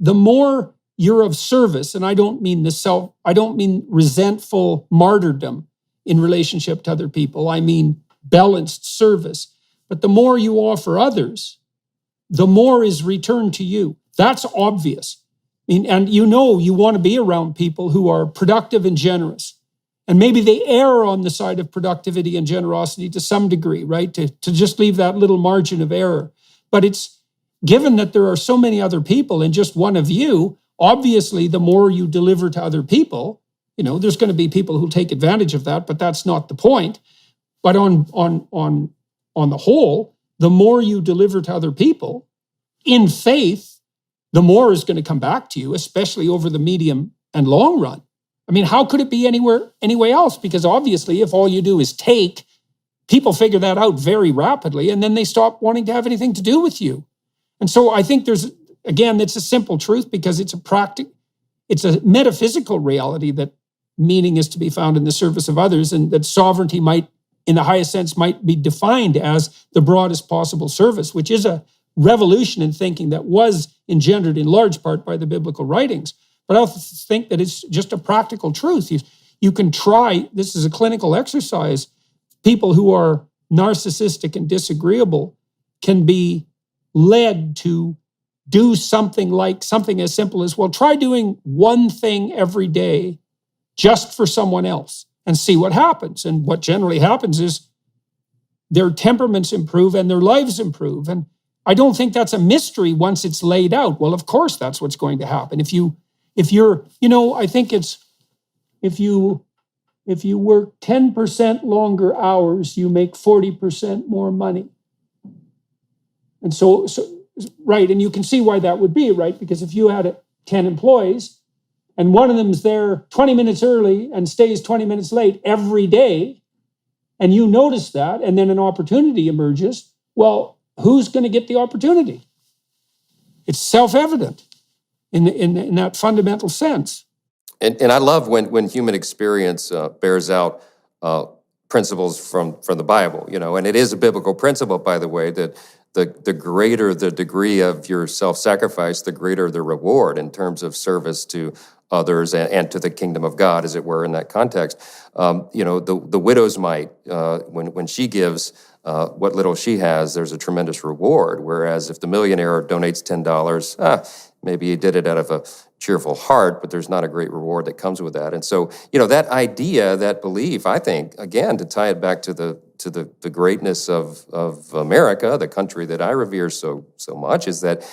the more you're of service, and I don't mean resentful martyrdom in relationship to other people. I mean balanced service. But the more you offer others, the more is returned to you. That's obvious. I mean, and you want to be around people who are productive and generous. And maybe they err on the side of productivity and generosity to some degree, right? To just leave that little margin of error. But it's given that there are so many other people and just one of you, obviously, the more you deliver to other people, there's going to be people who take advantage of that, but that's not the point. But on the whole, the more you deliver to other people in faith, the more is going to come back to you, especially over the medium and long run. I mean, how could it be anyway else? Because obviously, if all you do is take, people figure that out very rapidly, and then they stop wanting to have anything to do with you. And so I think it's a simple truth, because it's a metaphysical reality that meaning is to be found in the service of others, and that sovereignty might, in the highest sense, might be defined as the broadest possible service, which is a revolution in thinking that was engendered in large part by the biblical writings. But I also think that it's just a practical truth. You can try, this is a clinical exercise, people who are narcissistic and disagreeable can be led to do something as simple as, well, try doing one thing every day just for someone else and see what happens. And what generally happens is their temperaments improve and their lives improve. And I don't think that's a mystery once it's laid out. Well, of course, that's what's going to happen. I think it's, if you work 10% longer hours, you make 40% more money. And so, right, and you can see why that would be, right? Because if you had 10 employees and one of them's there 20 minutes early and stays 20 minutes late every day, and you notice that, and then an opportunity emerges, well, who's going to get the opportunity? It's self-evident in that fundamental sense. And I love when human experience bears out principles from the Bible, and it is a biblical principle, by the way, that the greater the degree of your self-sacrifice, the greater the reward in terms of service to others and to the kingdom of God, as it were, in that context. The widow's mite, when she gives what little she has, there's a tremendous reward. Whereas if the millionaire donates $10, maybe he did it out of a cheerful heart, but there's not a great reward that comes with that. And so, that idea, that belief, I think, again, to tie it back to the greatness of America, the country that I revere so much, is that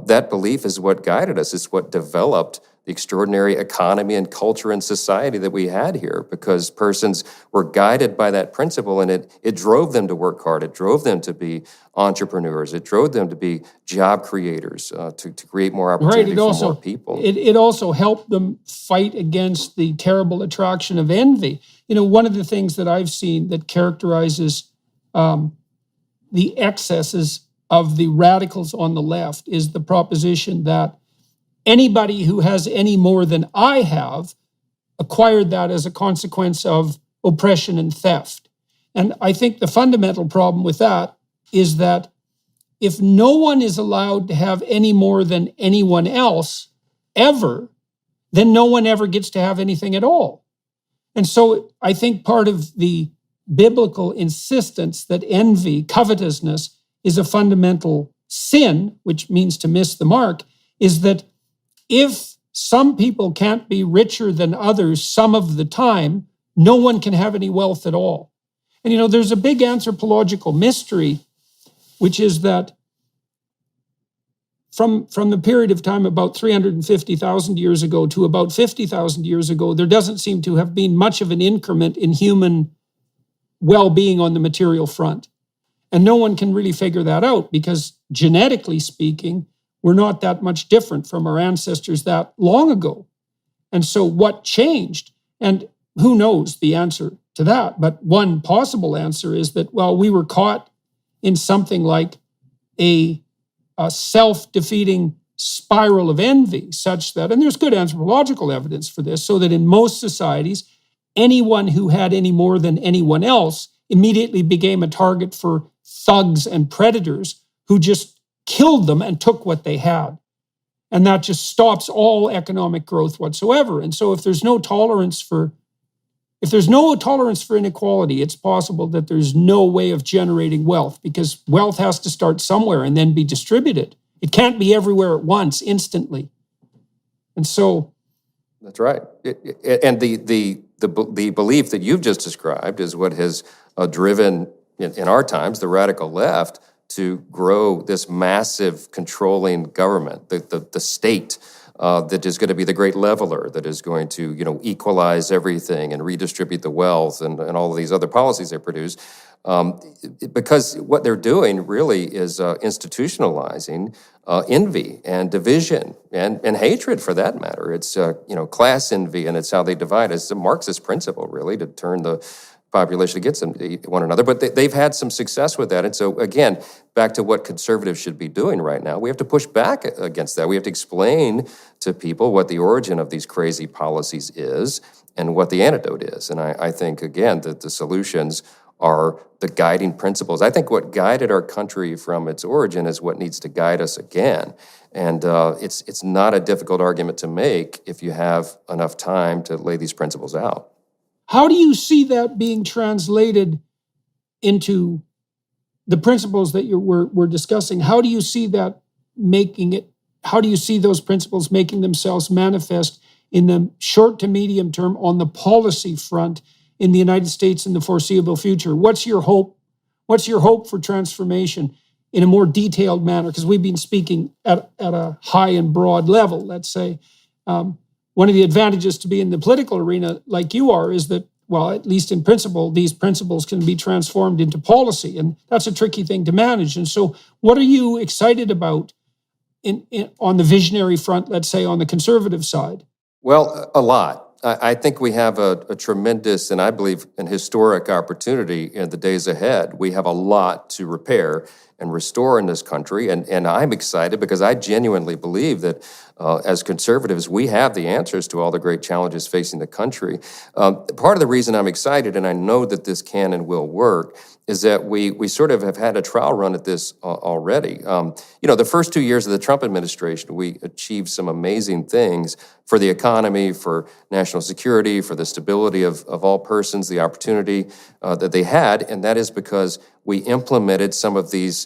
that belief is what guided us. It's what developed the extraordinary economy and culture and society that we had here, because persons were guided by that principle, and it drove them to work hard. It drove them to be entrepreneurs. It drove them to be job creators, to create more opportunity for more people. It also helped them fight against the terrible attraction of envy. One of the things that I've seen that characterizes the excesses of the radicals on the left is the proposition that anybody who has any more than I have acquired that as a consequence of oppression and theft. And I think the fundamental problem with that is that if no one is allowed to have any more than anyone else ever, then no one ever gets to have anything at all. And so I think part of the biblical insistence that envy, covetousness, is a fundamental sin, which means to miss the mark, is that if some people can't be richer than others some of the time, no one can have any wealth at all. And there's a big anthropological mystery, which is that from the period of time about 350,000 years ago to about 50,000 years ago, there doesn't seem to have been much of an increment in human well-being on the material front. And no one can really figure that out because genetically speaking, we're not that much different from our ancestors that long ago. And so what changed? And who knows the answer to that? But one possible answer is that, well, we were caught in something like a self-defeating spiral of envy, such that, and there's good anthropological evidence for this, so that in most societies, anyone who had any more than anyone else immediately became a target for thugs and predators who just killed them and took what they had. And that just stops all economic growth whatsoever. And so if there's no tolerance for inequality, it's possible that there's no way of generating wealth, because wealth has to start somewhere and then be distributed. It can't be everywhere at once, instantly. And so... That's right. And the belief that you've just described is what has driven, in our times, the radical left to grow this massive controlling government, the state, that is going to be the great leveler, that is going to, equalize everything and redistribute the wealth and all of these other policies they produce. Because what they're doing really is institutionalizing envy and division and hatred, for that matter. It's class envy, and it's how they divide. It's a Marxist principle, really, to turn the population against one another. But they've had some success with that. And so, again, back to what conservatives should be doing right now, we have to push back against that. We have to explain to people what the origin of these crazy policies is and what the antidote is. And I think, again, that the solutions are the guiding principles. I think what guided our country from its origin is what needs to guide us again. And it's not a difficult argument to make if you have enough time to lay these principles out. How do you see that being translated into the principles that we're discussing? How do you see that how do you see those principles making themselves manifest in the short to medium term on the policy front in the United States in the foreseeable future? What's your hope? What's your hope for transformation in a more detailed manner? Because we've been speaking at a high and broad level, let's say. One of the advantages to be in the political arena like you are is that, well, at least in principle, these principles can be transformed into policy, and that's a tricky thing to manage. And so what are you excited about on the visionary front, let's say on the conservative side? Well, a lot. I think we have a tremendous, and I believe an historic opportunity in the days ahead. We have a lot to repair and restore in this country, and I'm excited because I genuinely believe that as conservatives, we have the answers to all the great challenges facing the country. Part of the reason I'm excited, and I know that this can and will work, is that we sort of have had a trial run at this already. The first 2 years of the Trump administration, we achieved some amazing things for the economy, for national security, for the stability of all persons, the opportunity that they had, and that is because we implemented some of these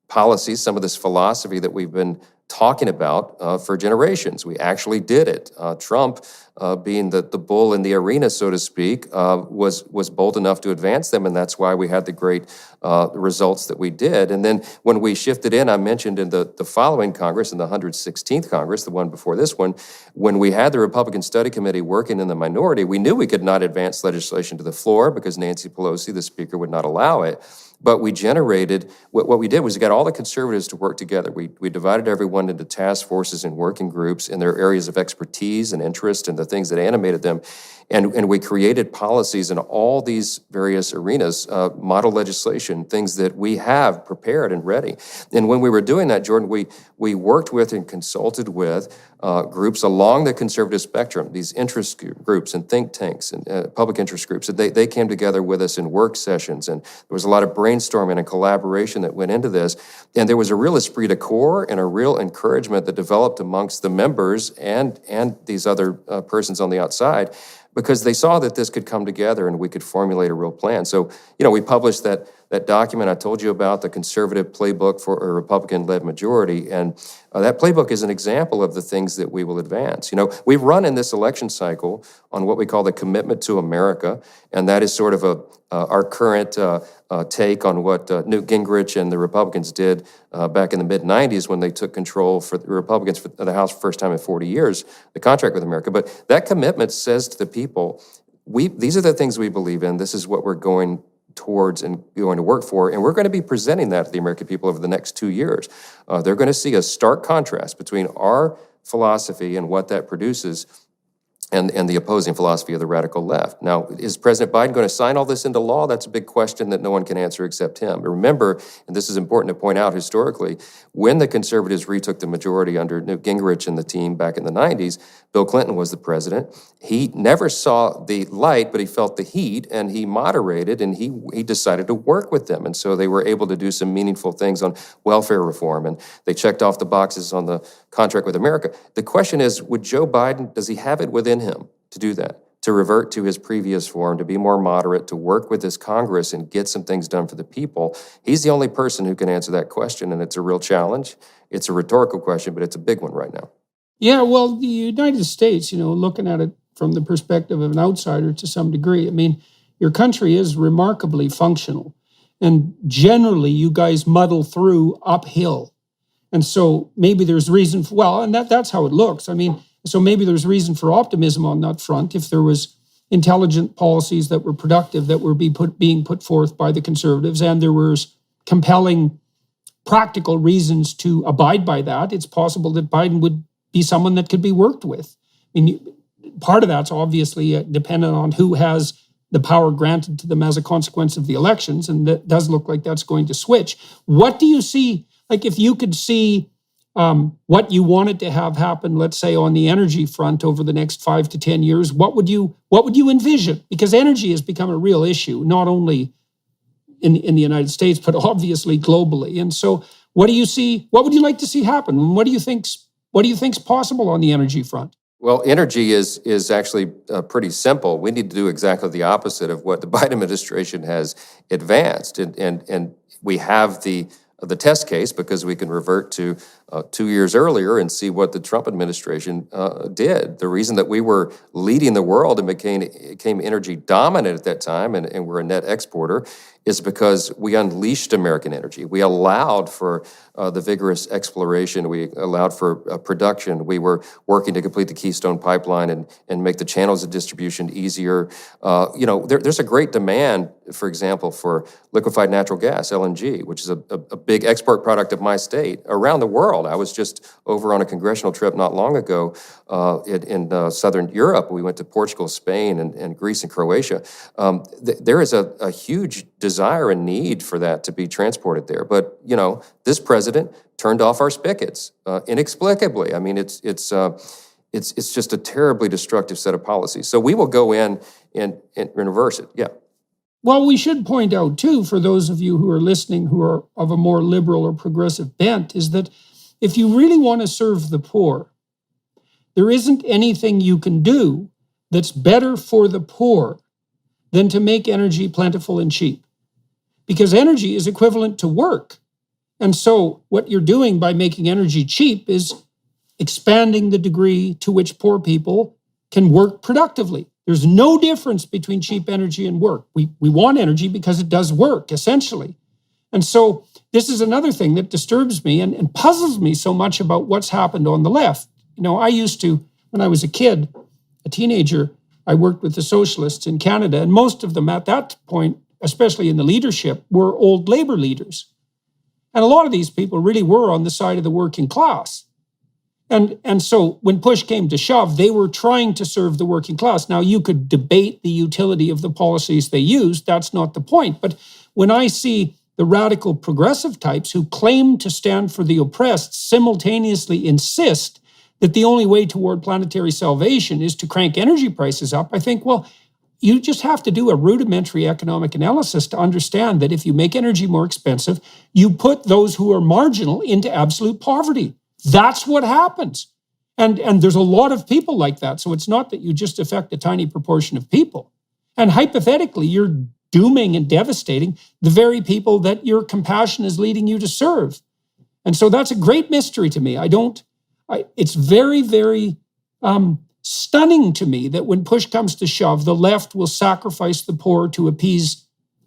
policies, some of this philosophy that we've been talking about for generations. We actually did it. Trump, being the bull in the arena, so to speak, was bold enough to advance them, and that's why we had the great results that we did. And then when we shifted in, I mentioned in the following Congress, in the 116th Congress, the one before this one, when we had the Republican Study Committee working in the minority, we knew we could not advance legislation to the floor because Nancy Pelosi, the Speaker, would not allow it. But we generated, what we did was we got all the conservatives to work together. We divided everyone into task forces and working groups in their areas of expertise and interest and the things that animated them. And we created policies in all these various arenas, model legislation, things that we have prepared and ready. And when we were doing that, Jordan, we worked with and consulted with groups along the conservative spectrum, these interest groups and think tanks and public interest groups. And they came together with us in work sessions, and there was a lot of brainstorming and collaboration that went into this. And there was a real esprit de corps and a real encouragement that developed amongst the members and these other persons on the outside, because they saw that this could come together and we could formulate a real plan. So, we published that document I told you about, the conservative playbook for a Republican-led majority, and that playbook is an example of the things that we will advance. We've run in this election cycle on what we call the Commitment to America, and that is sort of our current take on what Newt Gingrich and the Republicans did back in the mid-'90s when they took control for the Republicans for the House for the first time in 40 years, the contract with America. But that commitment says to the people, these are the things we believe in. This is what we're going towards and going to work for. And we're going to be presenting that to the American people over the next 2 years. They're going to see a stark contrast between our philosophy and what that produces and the opposing philosophy of the radical left. Now, is President Biden going to sign all this into law? That's a big question that no one can answer except him. But remember, and this is important to point out historically, when the conservatives retook the majority under Newt Gingrich and the team back in the 90s, Bill Clinton was the president. He never saw the light, but he felt the heat, and he moderated, and he decided to work with them. And so they were able to do some meaningful things on welfare reform, and they checked off the boxes on the contract with America. The question is, would Joe Biden, does he have it within him to do that, to revert to his previous form, to be more moderate, to work with this Congress and get some things done for the people? He's the only person who can answer that question, and it's a real challenge. It's a rhetorical question, but it's a big one right now. Yeah, well, the United States, looking at it from the perspective of an outsider to some degree, I mean, your country is remarkably functional. And generally, you guys muddle through uphill. And so maybe there's reason for, and that's how it looks. I mean, so maybe there's reason for optimism on that front if there was intelligent policies that were productive that were being put forth by the conservatives, and there was compelling practical reasons to abide by that. It's possible that Biden would be someone that could be worked with. I mean, part of that's obviously dependent on who has the power granted to them as a consequence of the elections, and that does look like that's going to switch. What do you see, like if you could see what you wanted to have happen, let's say on the energy front over the next 5 to 10 years, what would you envision? Because energy has become a real issue, not only in the United States, but obviously globally. And so what do you see, what would you like to see happen? And what do you think's possible on the energy front? Well, energy is actually pretty simple. We need to do exactly the opposite of what the Biden administration has advanced. And we have the test case because we can revert to 2 years earlier and see what the Trump administration did. The reason that we were leading the world and became energy dominant at that time and we're a net exporter is because we unleashed American energy. We allowed for the vigorous exploration. We allowed for production. We were working to complete the Keystone Pipeline and make the channels of distribution easier. There's a great demand, for example, for liquefied natural gas, LNG, which is a big export product of my state around the world. I was just over on a congressional trip not long ago in Southern Europe. We went to Portugal, Spain, and Greece and Croatia. There is a huge desire and need for that to be transported there. But, this president turned off our spigots inexplicably. I mean, it's just a terribly destructive set of policies. So we will go in and reverse it. Yeah. Well, we should point out, too, for those of you who are listening who are of a more liberal or progressive bent, is that if you really want to serve the poor, there isn't anything you can do that's better for the poor than to make energy plentiful and cheap. Because energy is equivalent to work. And so what you're doing by making energy cheap is expanding the degree to which poor people can work productively. There's no difference between cheap energy and work. We want energy because it does work, essentially. And so this is another thing that disturbs me and puzzles me so much about what's happened on the left. I used to, when I was a kid, a teenager, I worked with the socialists in Canada, and most of them at that point, especially in the leadership, were old labor leaders. And a lot of these people really were on the side of the working class. And so when push came to shove, they were trying to serve the working class. Now, you could debate the utility of the policies they used. That's not the point. But when I see the radical progressive types who claim to stand for the oppressed simultaneously insist that the only way toward planetary salvation is to crank energy prices up, I think, well, you just have to do a rudimentary economic analysis to understand that if you make energy more expensive, you put those who are marginal into absolute poverty. That's what happens. And there's a lot of people like that. So it's not that you just affect a tiny proportion of people. And hypothetically, you're dooming and devastating the very people that your compassion is leading you to serve. And so that's a great mystery to me. It's very, very stunning to me that when push comes to shove, the left will sacrifice the poor to appease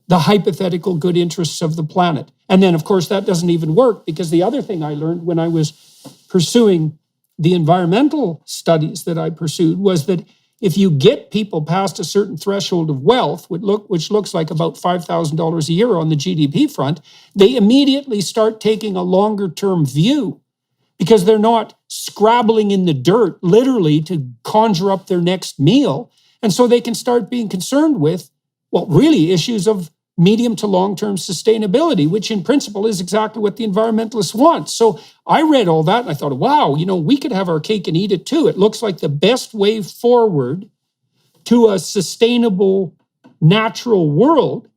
the hypothetical good interests of the planet. And then, of course, that doesn't even work, because the other thing I learned when I was pursuing the environmental studies that I pursued was that if you get people past a certain threshold of wealth, which looks like about $5,000 a year on the GDP front, they immediately start taking a longer term view because they're not scrabbling in the dirt, literally, to conjure up their next meal. And so they can start being concerned with, well, really issues of medium to long-term sustainability, which in principle is exactly what the environmentalists want. So I read all that and I thought, wow, we could have our cake and eat it too. It looks like the best way forward to a sustainable, natural world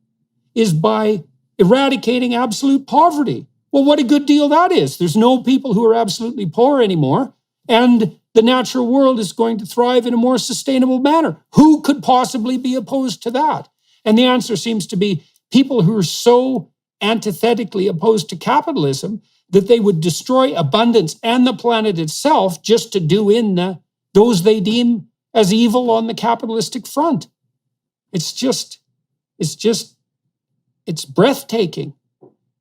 is by eradicating absolute poverty. Well, what a good deal that is. There's no people who are absolutely poor anymore, and the natural world is going to thrive in a more sustainable manner. Who could possibly be opposed to that? And the answer seems to be people who are so antithetically opposed to capitalism that they would destroy abundance and the planet itself just to do in those they deem as evil on the capitalistic front. It's breathtaking.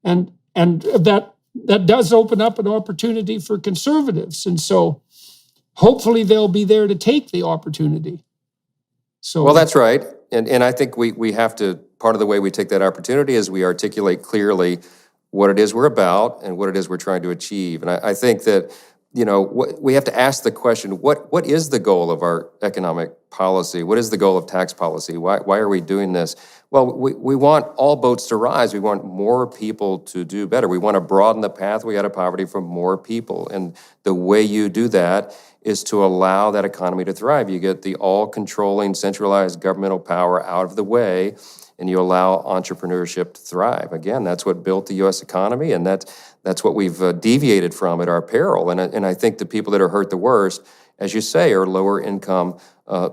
And that does open up an opportunity for conservatives. And so hopefully they'll be there to take the opportunity. So, well, that's right. And I think we have to, part of the way we take that opportunity is we articulate clearly what it is we're about and what it is we're trying to achieve. And I think that, we have to ask the question, what is the goal of our economic policy? What is the goal of tax policy? Why are we doing this? Well, we want all boats to rise. We want more people to do better. We want to broaden the pathway out of poverty for more people. And the way you do that is to allow that economy to thrive. You get the all-controlling, centralized governmental power out of the way, and you allow entrepreneurship to thrive. Again, that's what built the U.S. economy, and that's what we've deviated from at our peril. And I think the people that are hurt the worst, as you say, are lower income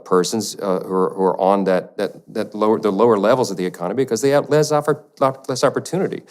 persons who are on the lower levels of the economy because they have less opportunity,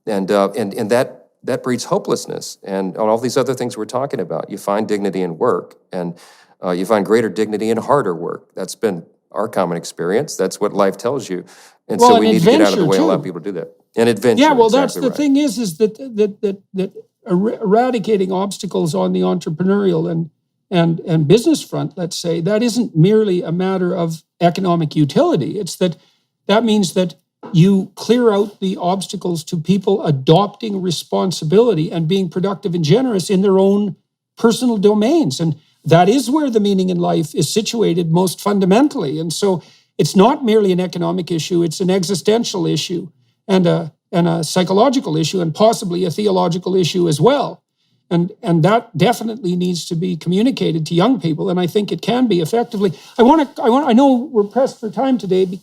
and that breeds hopelessness and all these other things we're talking about. You find dignity in work, and you find greater dignity in harder work. That's been our common experience. That's what life tells you, and so we need to get out of the way and allow people to do that. And adventure. Yeah, well, exactly that's the right. thing is that eradicating obstacles on the entrepreneurial and business front, let's say, that isn't merely a matter of economic utility. It's that means that you clear out the obstacles to people adopting responsibility and being productive and generous in their own personal domains. And that is where the meaning in life is situated most fundamentally. And so it's not merely an economic issue, it's an existential issue and a psychological issue and possibly a theological issue as well. And that definitely needs to be communicated to young people, and I think it can be effectively. I know we're pressed for time today,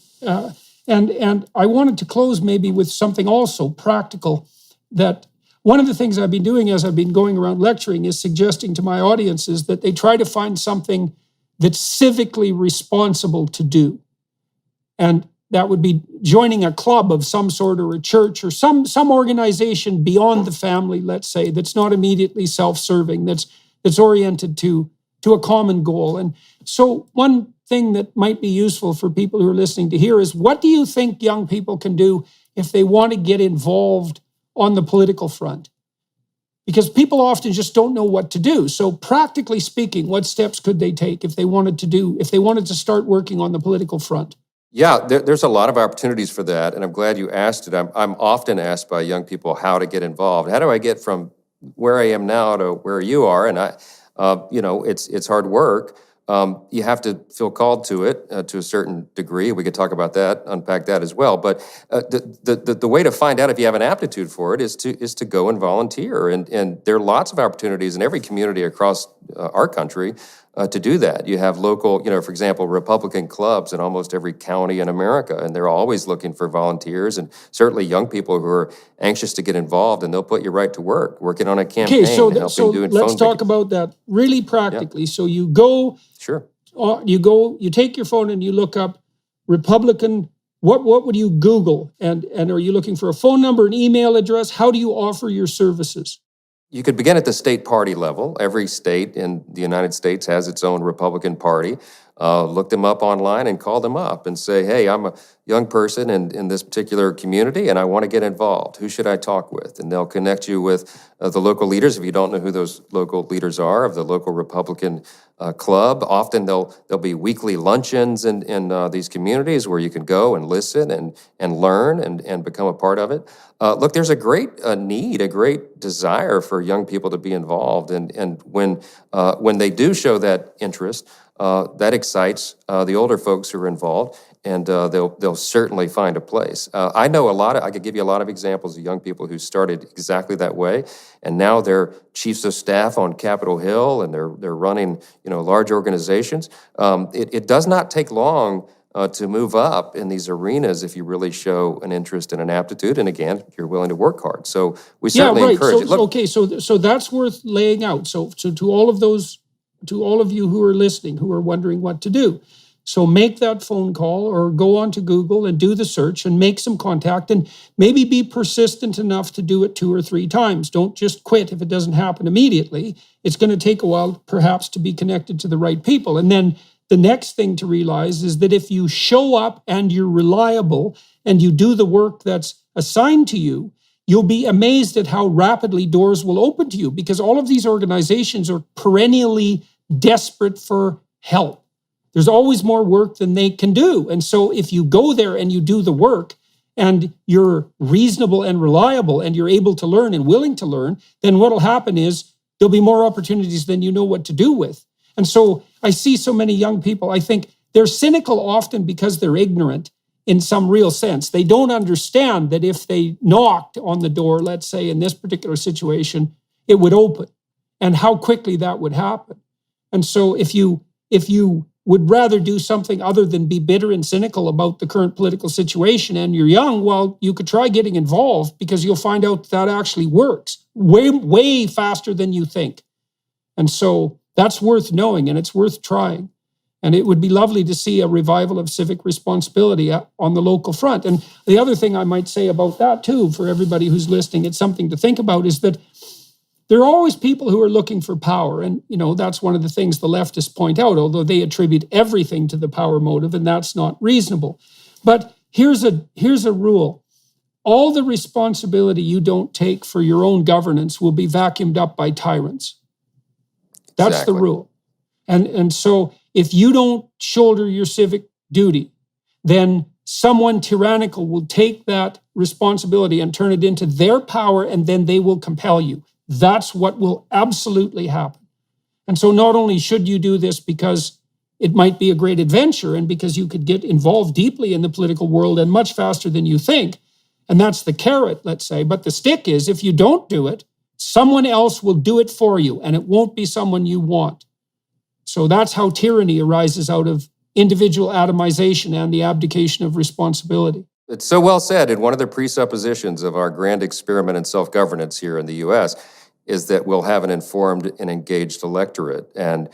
and I wanted to close maybe with something also practical. That one of the things I've been doing as I've been going around lecturing is suggesting to my audiences that they try to find something that's civically responsible to do, and that would be joining a club of some sort or a church or some organization beyond the family, let's say, that's not immediately self-serving, that's oriented to a common goal. And so one thing that might be useful for people who are listening to hear is, what do you think young people can do if they want to get involved on the political front? Because people often just don't know what to do. So practically speaking, what steps could they take if they wanted to start working on the political front? Yeah, there's a lot of opportunities for that, and I'm glad you asked it. I'm often asked by young people how to get involved. How do I get from where I am now to where you are? And it's hard work. You have to feel called to it to a certain degree. We could talk about that, unpack that as well. But the way to find out if you have an aptitude for it is to go and volunteer. And there are lots of opportunities in every community across our country to do that. You have local, for example, Republican clubs in almost every county in America, and they're always looking for volunteers and certainly young people who are anxious to get involved, and they'll put you right to work, working on a campaign, helping doing phone let's talk videos. about that really practically. Yeah. So you go, sure, you take your phone and you look up Republican. What would you Google? And are you looking for a phone number, an email address? How do you offer your services? You could begin at the state party level. Every state in the United States has its own Republican Party. look them up online and call them up and say, hey, I'm a young person in this particular community and I want to get involved. Who should I talk with? And they'll connect you with the local leaders. If you don't know who those local leaders are, of the local Republican club, often there'll be weekly luncheons in these communities where you can go and listen and learn and become a part of it. Look, there's a great need, a great desire for young people to be involved, and when they do show that interest, that excites the older folks who are involved, and they'll certainly find a place. I know I could give you a lot of examples of young people who started exactly that way, and now they're chiefs of staff on Capitol Hill, and they're running large organizations. It does not take long to move up in these arenas if you really show an interest and an aptitude, and again, you're willing to work hard. So we certainly encourage it. Look, so that's worth laying out. So to all of you who are listening, who are wondering what to do, so make that phone call or go onto Google and do the search and make some contact, and maybe be persistent enough to do it 2 or 3 times. Don't just quit if it doesn't happen immediately. It's going to take a while, perhaps, to be connected to the right people. And then the next thing to realize is that if you show up and you're reliable and you do the work that's assigned to you, you'll be amazed at how rapidly doors will open to you, because all of these organizations are perennially desperate for help. There's always more work than they can do. And so if you go there and you do the work and you're reasonable and reliable and you're able to learn and willing to learn, then what'll happen is there'll be more opportunities than you know what to do with. And so I see so many young people, I think they're cynical often because they're ignorant in some real sense. They don't understand that if they knocked on the door, let's say in this particular situation, it would open, and how quickly that would happen. And so if you would rather do something other than be bitter and cynical about the current political situation and you're young, well, you could try getting involved, because you'll find out that actually works way faster than you think. And so that's worth knowing, and it's worth trying. And it would be lovely to see a revival of civic responsibility on the local front. And the other thing I might say about that too, for everybody who's listening, it's something to think about, is that there are always people who are looking for power. And, that's one of the things the leftists point out, although they attribute everything to the power motive, and that's not reasonable. But here's a rule. All the responsibility you don't take for your own governance will be vacuumed up by tyrants. That's Exactly. the rule. And so if you don't shoulder your civic duty, then someone tyrannical will take that responsibility and turn it into their power, and then they will compel you. That's what will absolutely happen. And so not only should you do this because it might be a great adventure and because you could get involved deeply in the political world and much faster than you think, and that's the carrot, let's say, but the stick is, if you don't do it, someone else will do it for you, and it won't be someone you want. So that's how tyranny arises, out of individual atomization and the abdication of responsibility. It's so well said. And one of the presuppositions of our grand experiment in self-governance here in the U.S. is that we'll have an informed and engaged electorate. And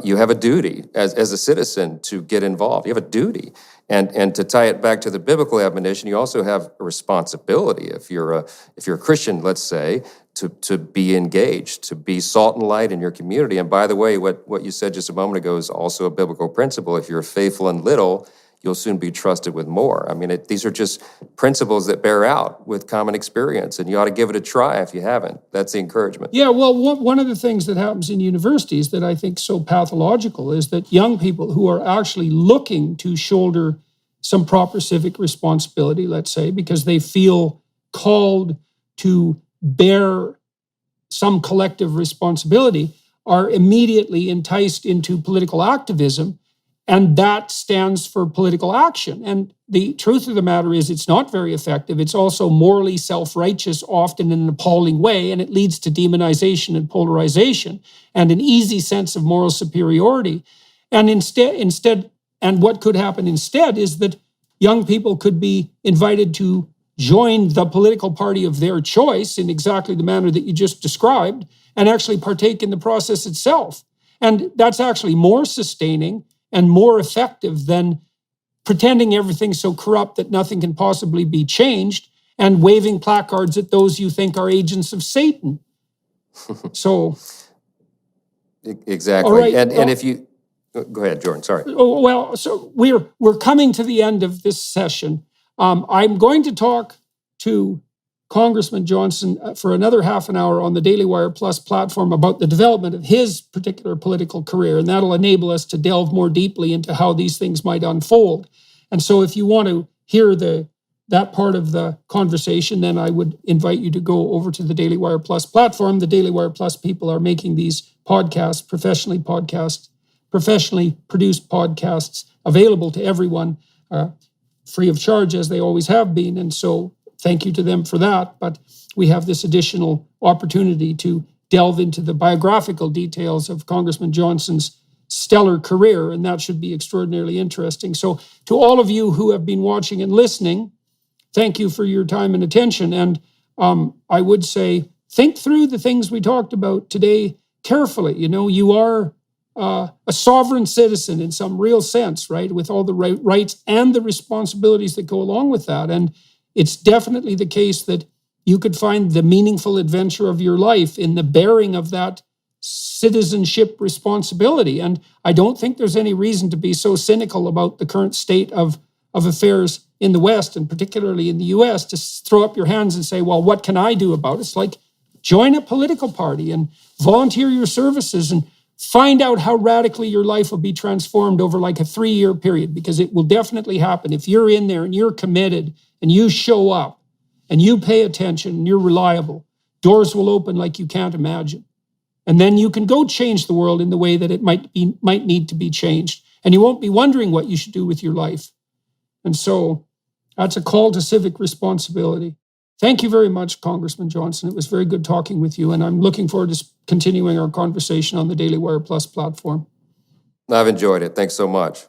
you have a duty as a citizen to get involved. You have a duty. And to tie it back to the biblical admonition, you also have a responsibility, if you're a Christian, let's say, to be engaged, to be salt and light in your community. And by the way, what you said just a moment ago is also a biblical principle. If you're faithful in little, you'll soon be trusted with more. I mean, these are just principles that bear out with common experience, and you ought to give it a try if you haven't. That's the encouragement. Yeah, well, one of the things that happens in universities that I think is so pathological is that young people who are actually looking to shoulder some proper civic responsibility, let's say, because they feel called to bear some collective responsibility, are immediately enticed into political activism. And that stands for political action. And the truth of the matter is, it's not very effective. It's also morally self-righteous, often in an appalling way, and it leads to demonization and polarization and an easy sense of moral superiority. And instead, and what could happen instead is that young people could be invited to join the political party of their choice in exactly the manner that you just described, and actually partake in the process itself. And that's actually more sustaining and more effective than pretending everything's so corrupt that nothing can possibly be changed and waving placards at those you think are agents of Satan. So, Exactly. all right, And if you Go ahead, Jordan, sorry. Oh, well, so we're coming to the end of this session. I'm going to talk to Congressman Johnson for another half an hour on the Daily Wire Plus platform about the development of his particular political career, and that'll enable us to delve more deeply into how these things might unfold. And so if you want to hear that part of the conversation, then I would invite you to go over to the Daily Wire Plus platform. The Daily Wire Plus people are making these podcasts, professionally produced podcasts available to everyone, free of charge, as they always have been. And so thank you to them for that. But we have this additional opportunity to delve into the biographical details of Congressman Johnson's stellar career, and that should be extraordinarily interesting. So to all of you who have been watching and listening, thank you for your time and attention. And I would say, think through the things we talked about today carefully. You know, you are a sovereign citizen in some real sense, right? With all the rights and the responsibilities that go along with that. And it's definitely the case that you could find the meaningful adventure of your life in the bearing of that citizenship responsibility. And I don't think there's any reason to be so cynical about the current state of affairs in the West, and particularly in the US, to throw up your hands and say, well, what can I do about it? It's like, join a political party and volunteer your services and find out how radically your life will be transformed over like a 3-year period, because it will definitely happen. If you're in there and you're committed and you show up and you pay attention and you're reliable, doors will open like you can't imagine. And then you can go change the world in the way that it might need to be changed. And you won't be wondering what you should do with your life. And so that's a call to civic responsibility. Thank you very much, Congressman Johnson. It was very good talking with you, and I'm looking forward to continuing our conversation on the Daily Wire Plus platform. I've enjoyed it. Thanks so much.